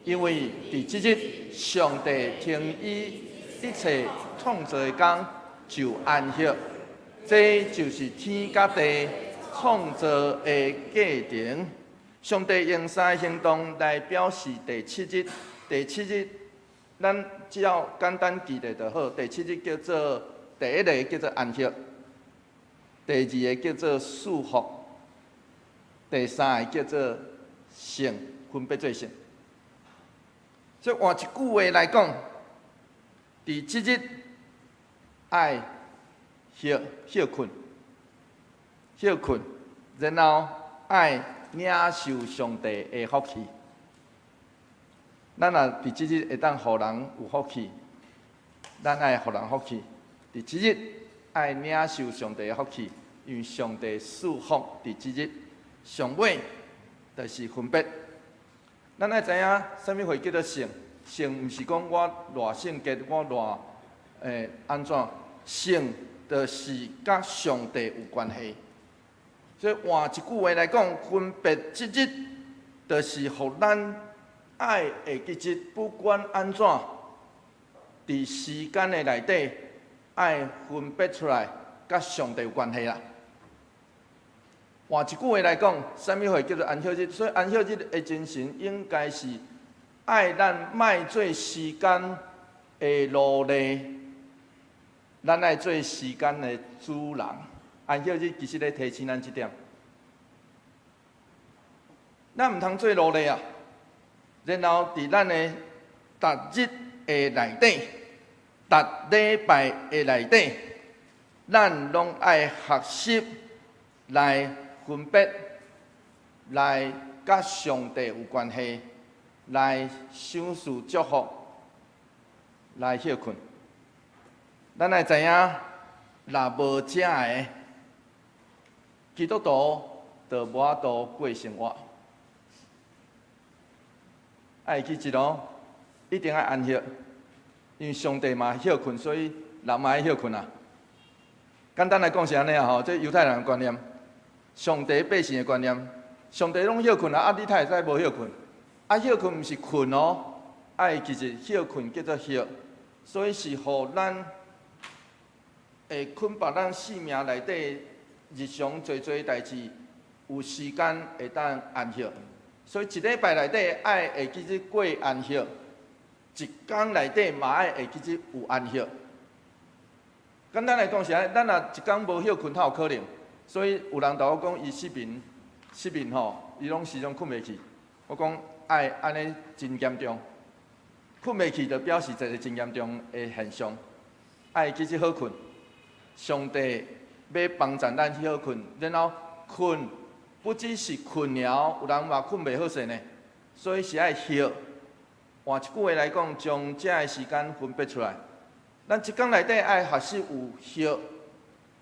因为伫这日，上帝停伊一切创造的工就安息。这就是天甲地创造的过程。上帝用3个行动来表示第7日。第7日，咱只要简单记得就好。第7日叫做第1个叫做安息，第2个叫做祝福，第3个叫做圣，分别做圣。所以换一句话来讲，伫7日爱休困，然后爱领受上帝的福气。咱若伫即日会当互人有福气，咱爱互人福气。伫即日爱领受上帝的福气，因为上帝祝福伫即日。上尾就是分别。咱爱知影，啥物会叫做圣？圣毋是讲我偌圣洁，我偌安怎？圣就是甲上帝有关系。所以换一句话来讲，分别即日，就是互咱爱会记日，不管安怎，伫时间的内底，爱分别出来，甲上帝有关系啦。换一句话来讲，啥物会叫做安息日？所以安息日的精神应该是爱咱莫做时间的奴隶，咱爱做时间的主人。安息日其实咧提醒咱这点，咱毋通做奴隶啊。然后伫咱的逐日的内底，逐礼拜的内底，咱拢爱学习来分别，来甲上帝有关系，来享受祝福，来休困。咱爱知影，若无这个基督徒，就无法度过生活。爱记一咯，一定要安息，因为上帝嘛休困，所以人嘛爱休困啊。简单来讲是安尼啊吼，这犹太人的观念，上帝百姓的观念，上帝拢休困啊，你才会使无休困？休困毋是困哦，爱记一休困叫做休，所以是互咱会捆绑咱生命内底日常做代志，有时间会当安息。所以一礼拜内底爱会记日过安息，一天内底嘛爱会记日有安息。简单来讲是安尼，咱若一天无休困，哪有可能？所以有人甲我讲，伊失眠吼，伊拢时常困袂去。我讲爱安尼真严重，困袂去就表示一个真严重的现象。爱记日好困，上帝要帮助咱去好困，然后困。不只是困了，有人嘛困袂好势呢，所以是爱休。换一句话来讲，将这个时间分别出来。咱一天内底爱学习有休，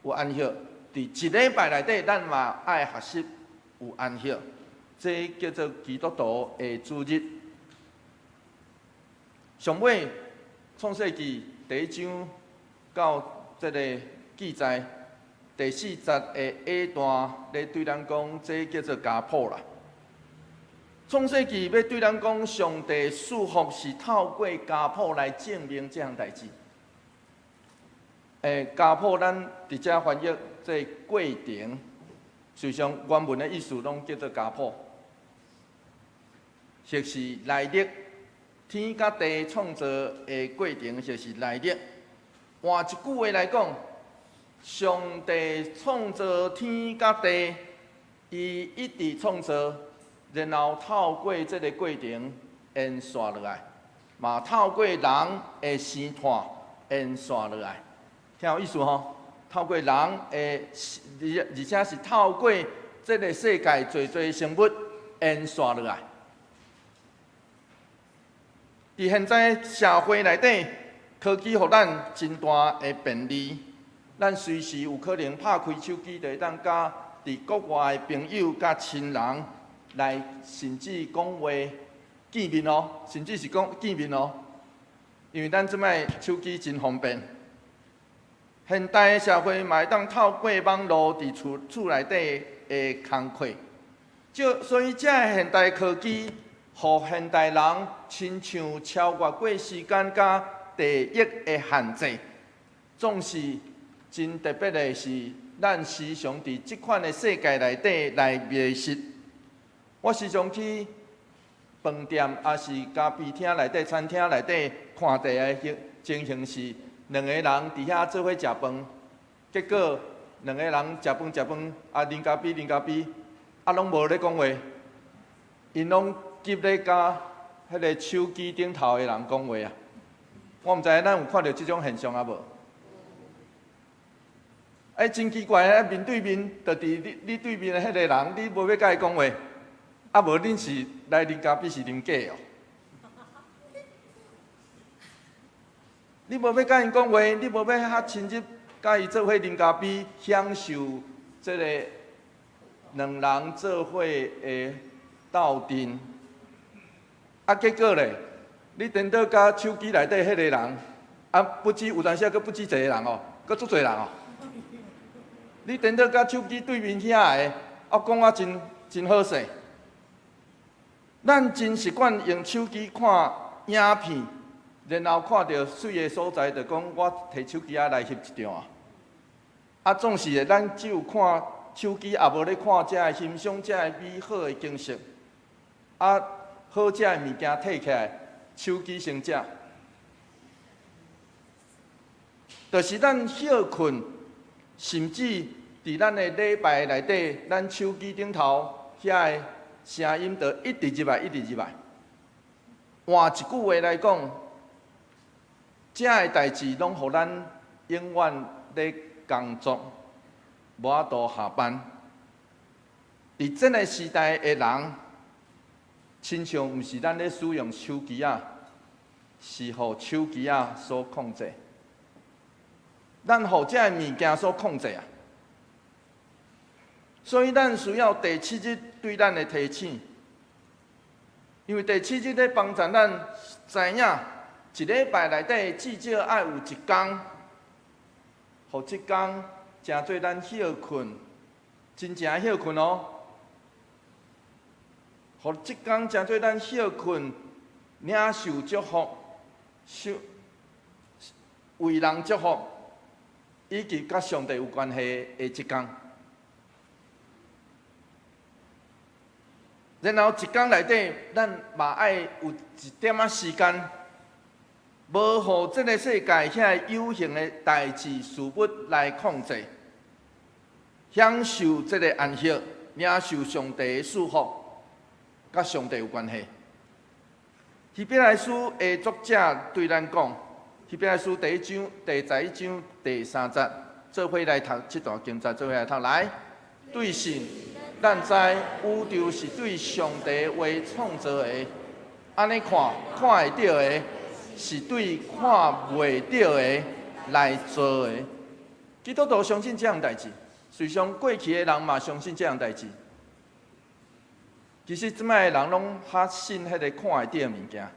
有安息；伫一礼拜内底，咱嘛爱学习有安息。这叫做基督徒的主日。上尾创世纪第1章到这个记载。第40的 A 段咧对咱讲，这叫做家谱啦。创世纪要对咱讲，上帝祝福是透过家谱来证明这项代志。家谱咱直接翻译这过程，实际上原文的意思拢叫做家谱，就是来历。天甲地创造的过程就是来历。换一句话来讲，上帝创造天甲地，伊一直创造，然后透过这个过程延续落来，嘛透过人的生态延续落来，听有意思吼？透过人的，而且是透过这个世界侪生物演算落来。伫现在社会内底，科技互咱真大的便利，咱随时有可能拍开手机，就会当甲伫国外的朋友、甲亲人来，甚至讲话见面哦，甚至是讲见面哦。因为咱即摆手机真方便，现代的社会嘛会当透过网络伫厝内底的工课，所以这现代科技，互现代人亲像超越过时间甲地域的限制。总是真特别的是，咱时常伫即款的世界内底来觅食。我时常去饭店，也是咖啡厅内底、餐厅内底看第个情形是，两个人伫遐做伙食饭，结果两个人食饭，啉咖啡，拢无咧讲话，因拢急咧甲迄个手机顶头的人讲话啊！我毋知咱有看到即种现象啊无？真奇怪面对面，就伫你对面的迄个人，你无要甲伊讲话。啊，无恁是来啉咖啡是啉假哦？你无要甲因讲话，你无要较亲入甲伊做伙啉咖啡，享受这个两人做伙的斗阵。啊，结果咧，你颠倒甲手机内底迄个人，啊，不止有当时佫不止一个人哦，佫足侪人哦。你颠倒甲手机对面遐个，啊，讲啊真好势。咱真习惯用手机看影片，然后看到水的所在，就讲我摕手机来翕一张啊。啊，总是咱只有看手机，也无咧看遮个欣赏遮个美好的景色。啊，好食的物件摕起来，手机先食。就是咱歇困，甚至伫咱的礼拜内底，咱手机顶头遐个声音就一直入来。换一句话来讲，这个代志拢互咱永远咧工作，无法度下班。伫这个时代的人，亲像毋是咱咧使用手机啊，是互手机啊所控制。咱互这个物件所控制啊。所以，咱需要第7日对咱的提醒，因为第7日咧帮助咱知影，一礼拜内底至少爱有一天，互即天诚做咱歇困，真正歇困哦。互即天诚做咱歇困，领受祝福，为人祝福，以及甲上帝有关系的即天。然后一天内底，咱嘛爱有一点仔时间，无互这个世界遐有形的代志事物来控制，享受这个安息，领受上帝的祝福，甲上帝有关系。希伯来书的作者对咱讲，希伯来书第11章第3节，做伙来读这段经节，做伙来读来，对信。咱知宇宙是对上帝话创造的，安尼看会到的，是对看袂到的来做的。基督徒相信这样代志，随上过去的人嘛相信这样代志。其实即摆的人拢较信迄个看会到的物件，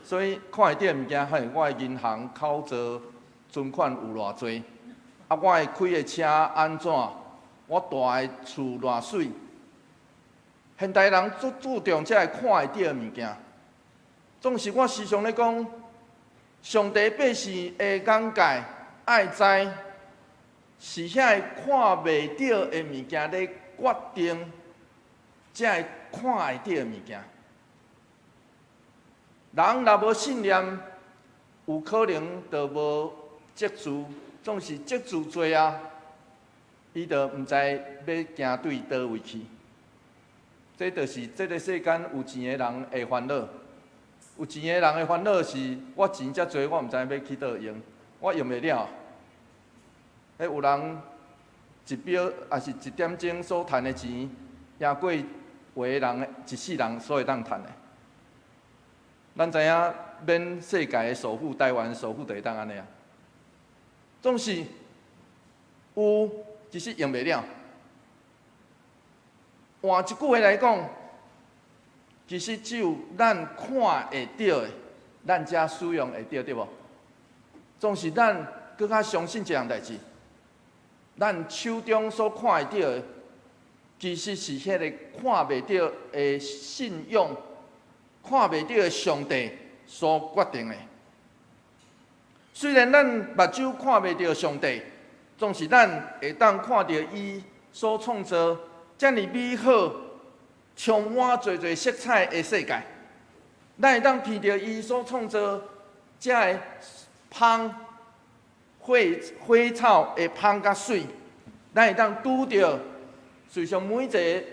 所以看会到的物件，我的银行口座存款有偌济，啊，我会开的车安怎？我住的厝偌水？现代人足注重这个看会到的物件，总是我时常咧讲，上帝百姓的眼界爱知，是遐个看袂到的物件咧决定这个看会到的物件。人若无信念，有可能就无积聚，总是积聚多啊。伊就毋知要行对倒位去，这就是这个世间有钱的人的烦恼。有钱的人的烦恼是，我钱遮多，我毋知要去倒用，我用袂了。有人一秒也是1点钟所赚的钱，赢过有的人一世人所会当赚的。咱知影免世界的首富，台湾的首富就会当安尼啊。总是有，其实用袂了。换一句话来讲，其实只有咱看会到的，咱才使用会到，对无？总是咱搁较相信一项代志，咱手中所看会到的，其实是迄个看袂到的信用。看袂到的上帝所决定的。虽然咱目睭看袂到上帝，总是咱会当看到伊所创造遮尔美好、充满侪侪色彩的世界。咱会当闻到伊所创造遮个芳花草会芳甲水。咱会当拄到，随上每一个人，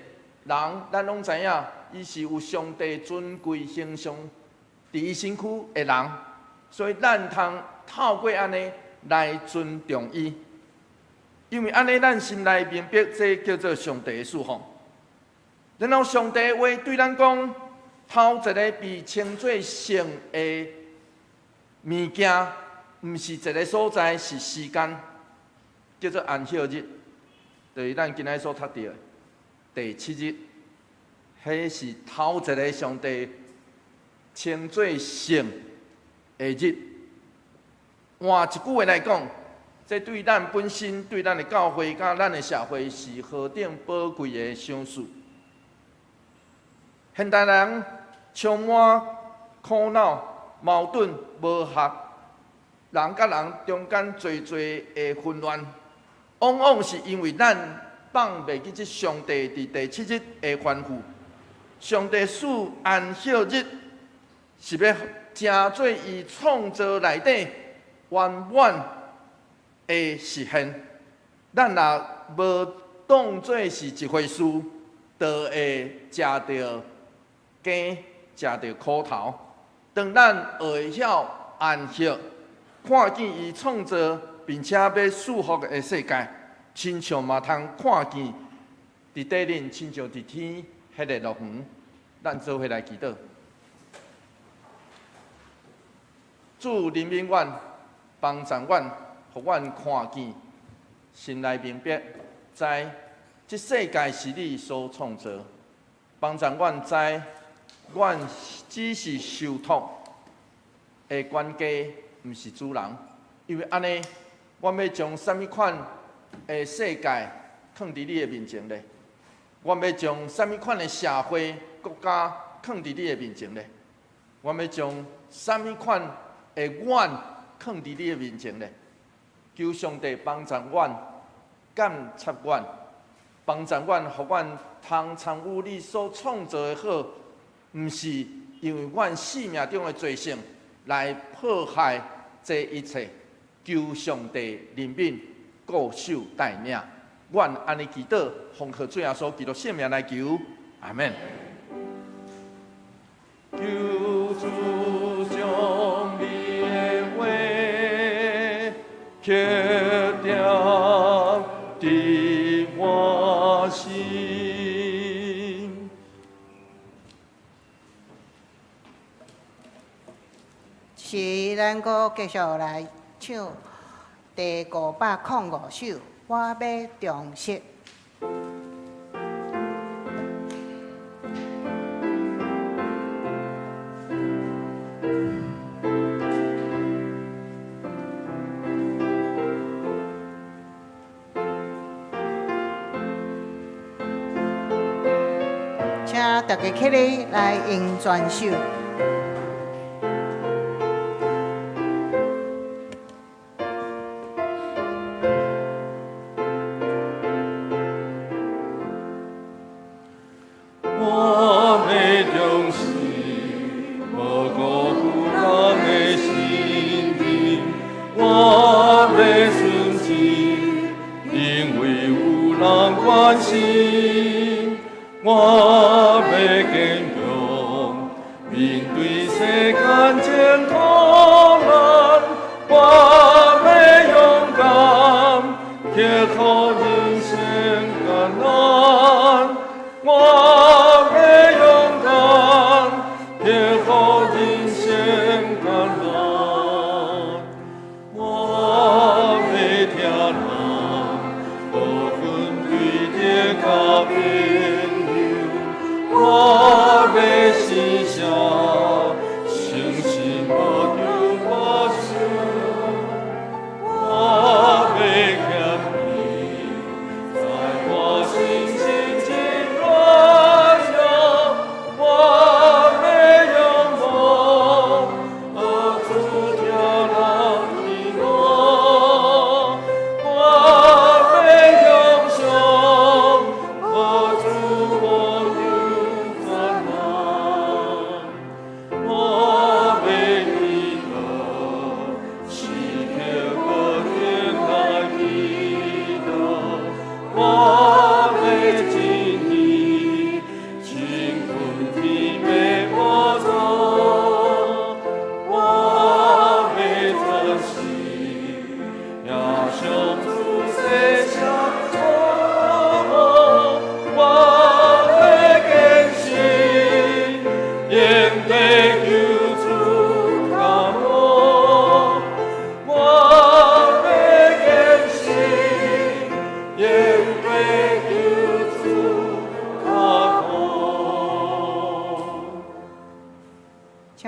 咱拢知影。伊是有上帝尊贵形象伫伊身躯的人，所以咱通透过安尼来尊重伊，因为安尼咱心内明白，这叫做上帝的赐福。然后上帝的话对咱讲，头一个被称作圣的物件，毋是一个所在，是时间，叫做安息日，就是咱今仔所读到的第7日。迄是头一个上帝称作圣的日。换一句话来讲，这对咱本身、对咱的教会、甲咱的社会是何等宝贵的赏赐。现代人充满苦恼、矛盾、无合，人甲人中间侪侪的混乱，往往是因为咱放袂记这上帝伫第7日的吩咐。上帝赐安息日，是要成做伊创造内底圆满的实现。咱若无当作是一回事，就会食到羹，食到苦头。当咱会晓安息，看见伊创造并且要祝福的世界，亲像嘛通看见伫底面，亲像伫天。迄个乐园，咱做伙来祈祷。主怜悯阮，帮助阮，互阮看见，心内明白，知这世界是你所创造，帮助阮知，阮只是受托的管家，毋是主人。因为安尼，阮要将什么款的世界放伫你的面前咧？我要将什么款的社会、国家放伫你的面前咧？我要将什么款的阮放伫你的面前咧？求上帝帮助阮、监察阮、帮助阮，互阮通参与你所创造的好，毋是因为阮生命中的罪性来破坏这一切。求上帝怜悯、固守带领。阮安尼祈祷，奉靠主耶稣基督圣名来求，阿门。求主将你的话刻定伫我心。是咱阁继续来唱第505首。我要重视，请大家起立来吟全首。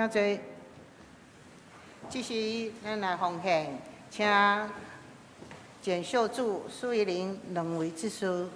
请坐。这时，咱来奉献，请简秀柱、苏怡玲两位执事。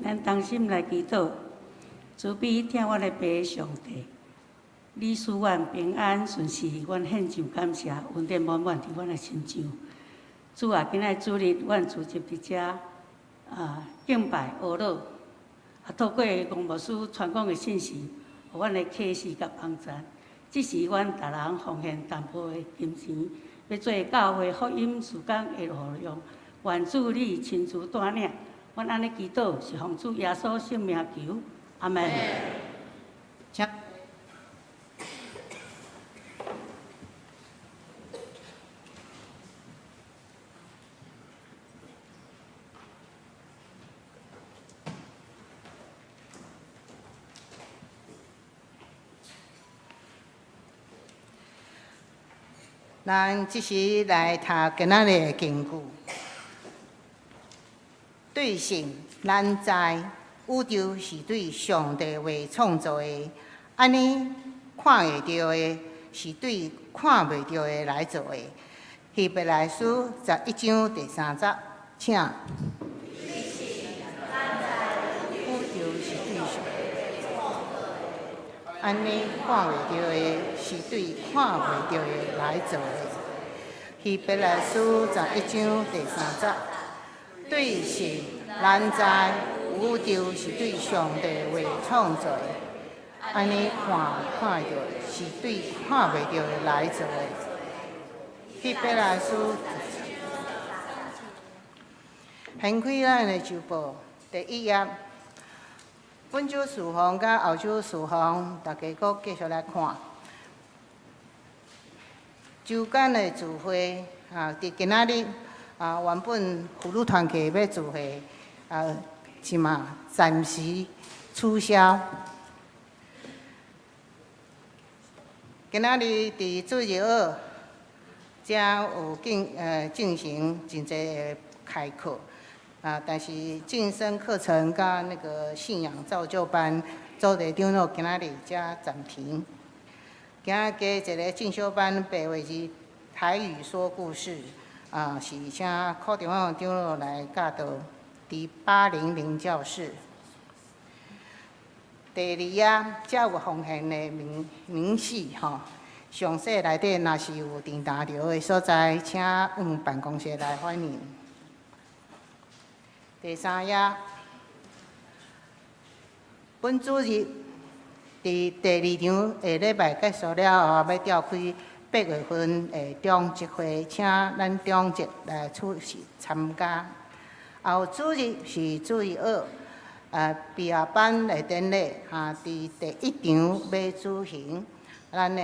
咱同心来祈祷，慈悲听阮的爸上帝，你使阮平安顺遂，阮献上感谢，恩典满满伫阮的身上。主啊，今仔主日，阮聚集伫遮，敬拜学乐，透过公牧师传讲的信息，互阮的启示甲帮助。这是阮逐人奉献淡薄的金钱，要做教会福音事工的路用。愿主你亲自带领。阮安尼祈祷，是奉主耶稣圣名求，阿门。请。咱即时来读今仔日的经句。对性，咱知宇宙是对上帝为创造的，安尼看会到的，是对看袂到的来做的。希伯来书11章第3节，请。宇宙是对上帝，安尼看袂到的，是对看袂到的来做的。希伯来书11章第3节。对性，咱知宇宙是对上帝为创造的，安尼看到是对看袂到的来做的。希伯来书，掀开咱的周报第1页，本周事项甲后周事项，大家阁继续来看。周间的聚会伫今仔日。原本妇女团契要聚会，是嘛暂时取消。今仔日伫主日学，才有进行真侪的开课，但是晋升课程甲那个信仰造就班，组队长老今仔日才暂停。今仔加一个进修班8月日台语说故事。是请柯长老长老来教导，伫800教室。第2页，才有奉献的明细吼，详细内底若是有电打条的所在，请往办公室来反映。第3页，本主日伫第二场下礼拜结束了后，要召开8月份中集会，请咱中集来出席参加。后主日是主日2，毕业班的典礼伫第1场要举行。咱的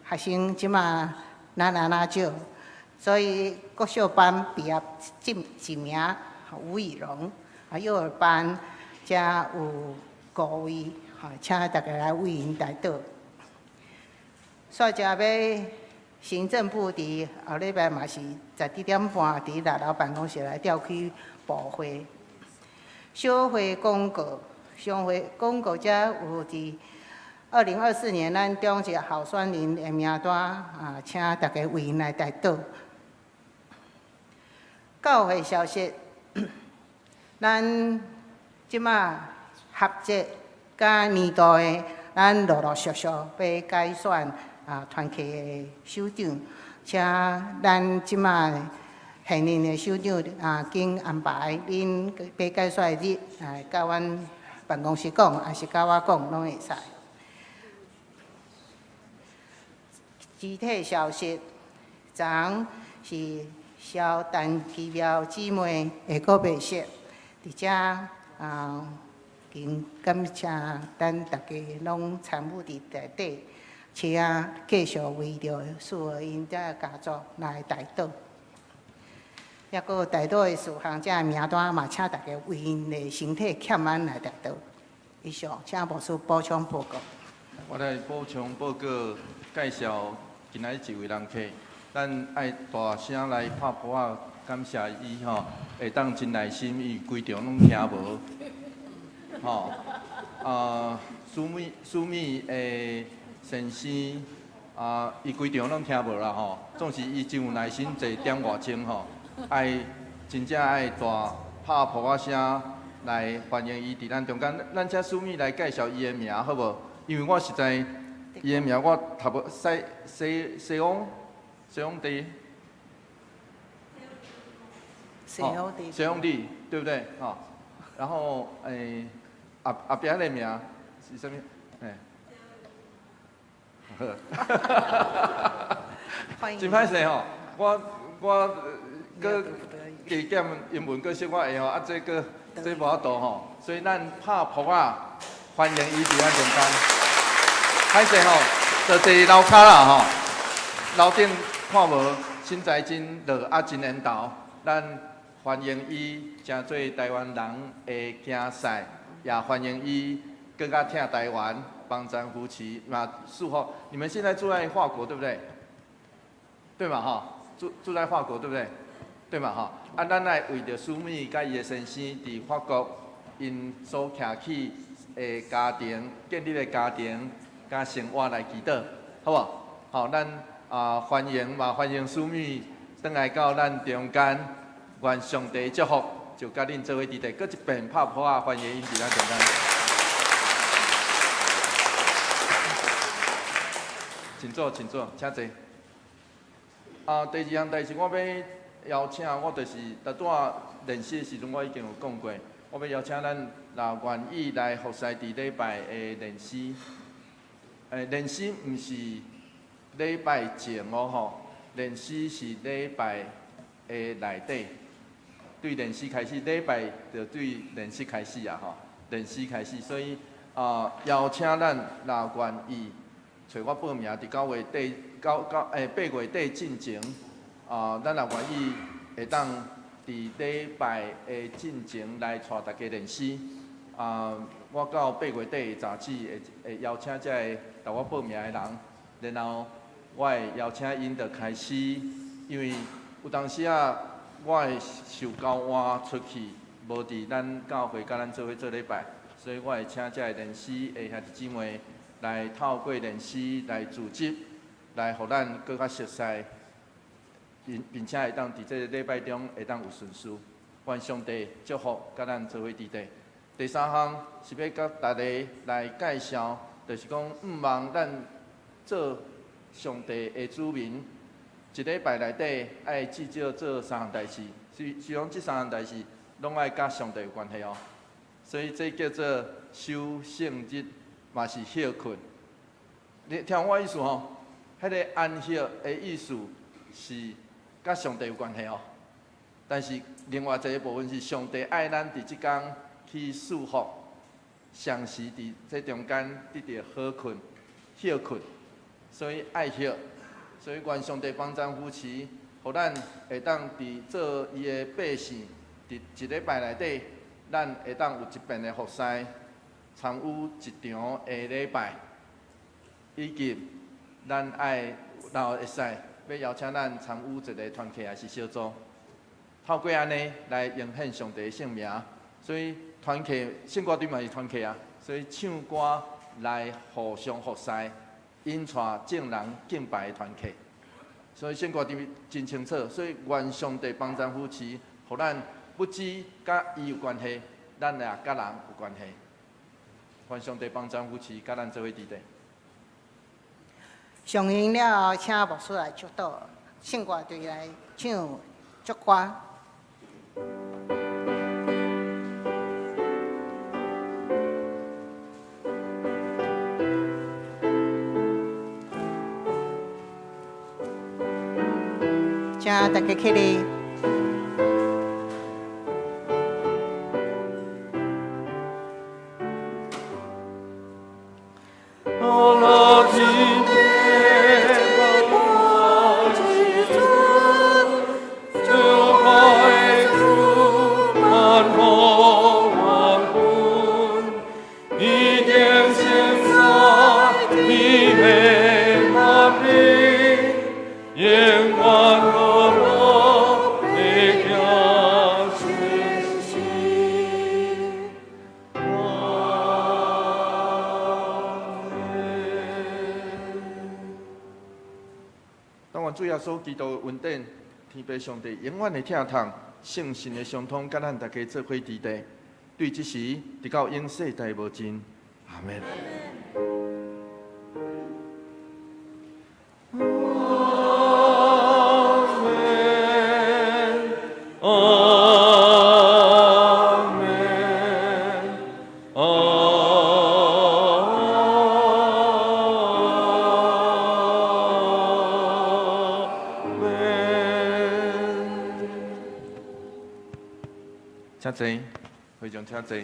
学生即马哪少，所以国小班毕业1名吴以荣，幼儿班则有5位，请大家来为因代祷。煞则要行政部伫后礼拜嘛是12点半伫6楼办公室来召开部会。小会公告，商会公告则有伫2024年咱中一候选人的名单请大家为因来代祷。教会消息，咱即马合节甲年度的，咱陆续要改选团契的首长，请咱即马现任的首长经安排恁要改选的日，甲阮办公室讲，还是甲我讲，拢会使。具体消息，昨是萧丹奇庙姊妹的告别式，伫遮经感谢咱大家拢参与伫内底，请继续为着所有因遮家族来代祷。抑阁有代祷的事项，遮名单嘛，请大家为因的身体欠安来代祷。以上，请牧师补充报告。我来补充报告，介绍今仔一位人客，咱爱大声来拍鼓仔，感谢伊会当真耐心，伊规场拢听无，苏米的先生伊规场拢听无啦总是伊真有耐心，坐点外钟爱真正爱大拍鼓仔声来欢迎伊伫咱中间。咱请苏米来介绍伊的名好无？因为我实在伊的名我读无西翁地。西翁地，对不对？然后后边的名是什么？真歹势我搁加减英文搁小可会这无法度所以咱拍扑仔欢迎伊伫咱中间。歹势就坐楼骹啦楼顶看无，身材真热真缘投，咱欢迎伊成做台湾人的竞赛，也欢迎伊更加听台湾，帮咱扶持嘛祝福。你们现在住在法国对不对？对嘛住在法国对不对？对嘛咱来为着苏米甲伊的先生伫法国因所徛起的家庭、建立的家庭甲生活来祈祷，好无？咱欢迎苏米转来到咱中间，愿上帝祝福，就甲恁做伙伫地，搁一遍拍鼓仔欢迎因伫咱中间。请坐，请坐，请坐。第二项代志，我要邀请，我就是在练习的时阵，我已经有讲过，我要邀请咱若愿意来服侍伫礼拜的练习。练习毋是礼拜前练习是礼拜的内底。对练习开始，礼拜就对练习开始练习开始，所以邀请咱若愿意。找我报名，伫8月底进前，咱若愿意会当伫礼拜的进前来带大家练习。我到8月底早起会邀请这个甲我报名的人，然后我会邀请因就开始，因为有当时我会受教换出去，无伫咱教会甲咱做伙做礼拜，所以我会请这个练习的兄弟姊妹。来透过练习来组织，来互咱更较熟悉，并且会当伫这个礼拜中会当有顺序。愿上帝祝福，甲咱做伙伫地。第三项是要甲大家来介绍，就是讲毋忘咱做上帝的子民。一礼拜内底爱至少做3项代志，是讲这3项代志拢爱甲上帝有关系所以这叫做守圣日。嘛是休困。你听我意思吼，迄个安息的意思是甲上帝有关系哦。但是另外一个部分是上帝爱咱伫即天去祝福，常时伫这中间得到好困、休困，所以爱休。所以愿上帝帮咱夫妻，互咱会当伫做伊的百姓，伫一礼拜内底，咱会当有一遍的服侍，参与一场的礼拜，以及咱爱然后会使要邀请咱参与一个团契还是小组。透过安尼来迎献上帝的圣名，所以团契圣歌队嘛是团契啊，所以唱歌来互相服侍，引带众人敬拜的团契。所以圣歌队真清楚，所以愿上帝帮咱夫妻，互咱不止甲伊有关系，咱也甲人有关系。愿上帝帮咱夫妻，甲咱做伙伫地。上映了后，请牧师来祝祷，圣歌队来唱祝歌。请大家起立。主耶稣基督恩典，天父上帝永远的疼痛，圣神的相通，甲咱大家做伙伫地，对即时直到永世代无尽，阿门。请坐，会长请坐。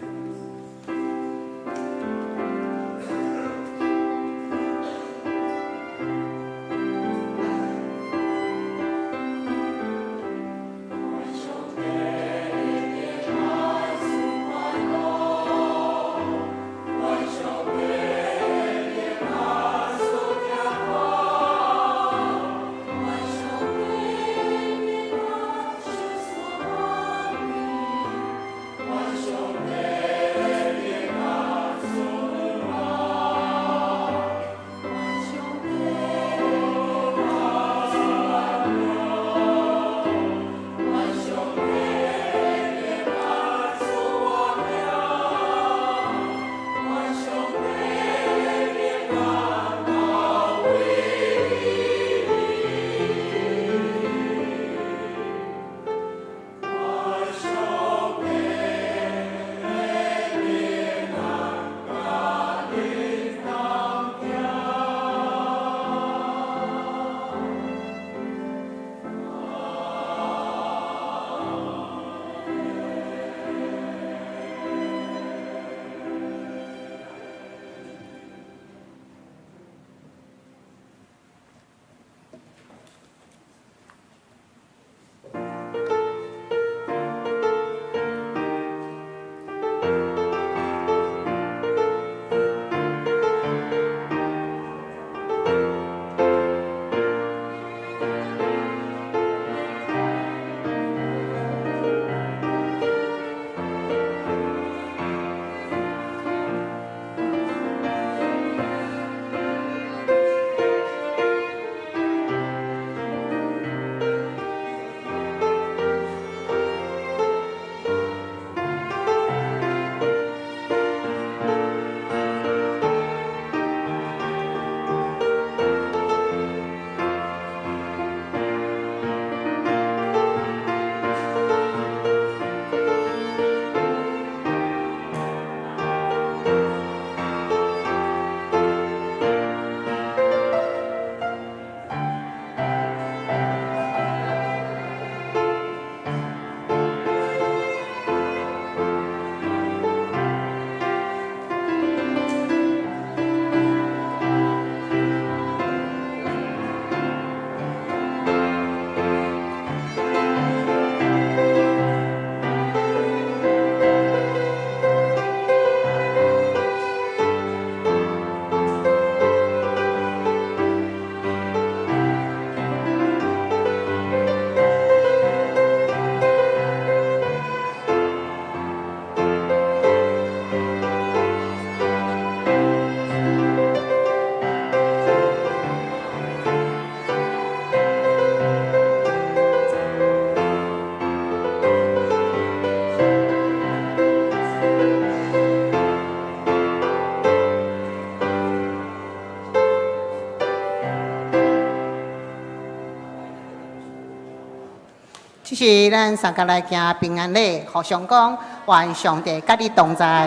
这是咱三个来行平安礼，互相讲，愿上帝甲你同在。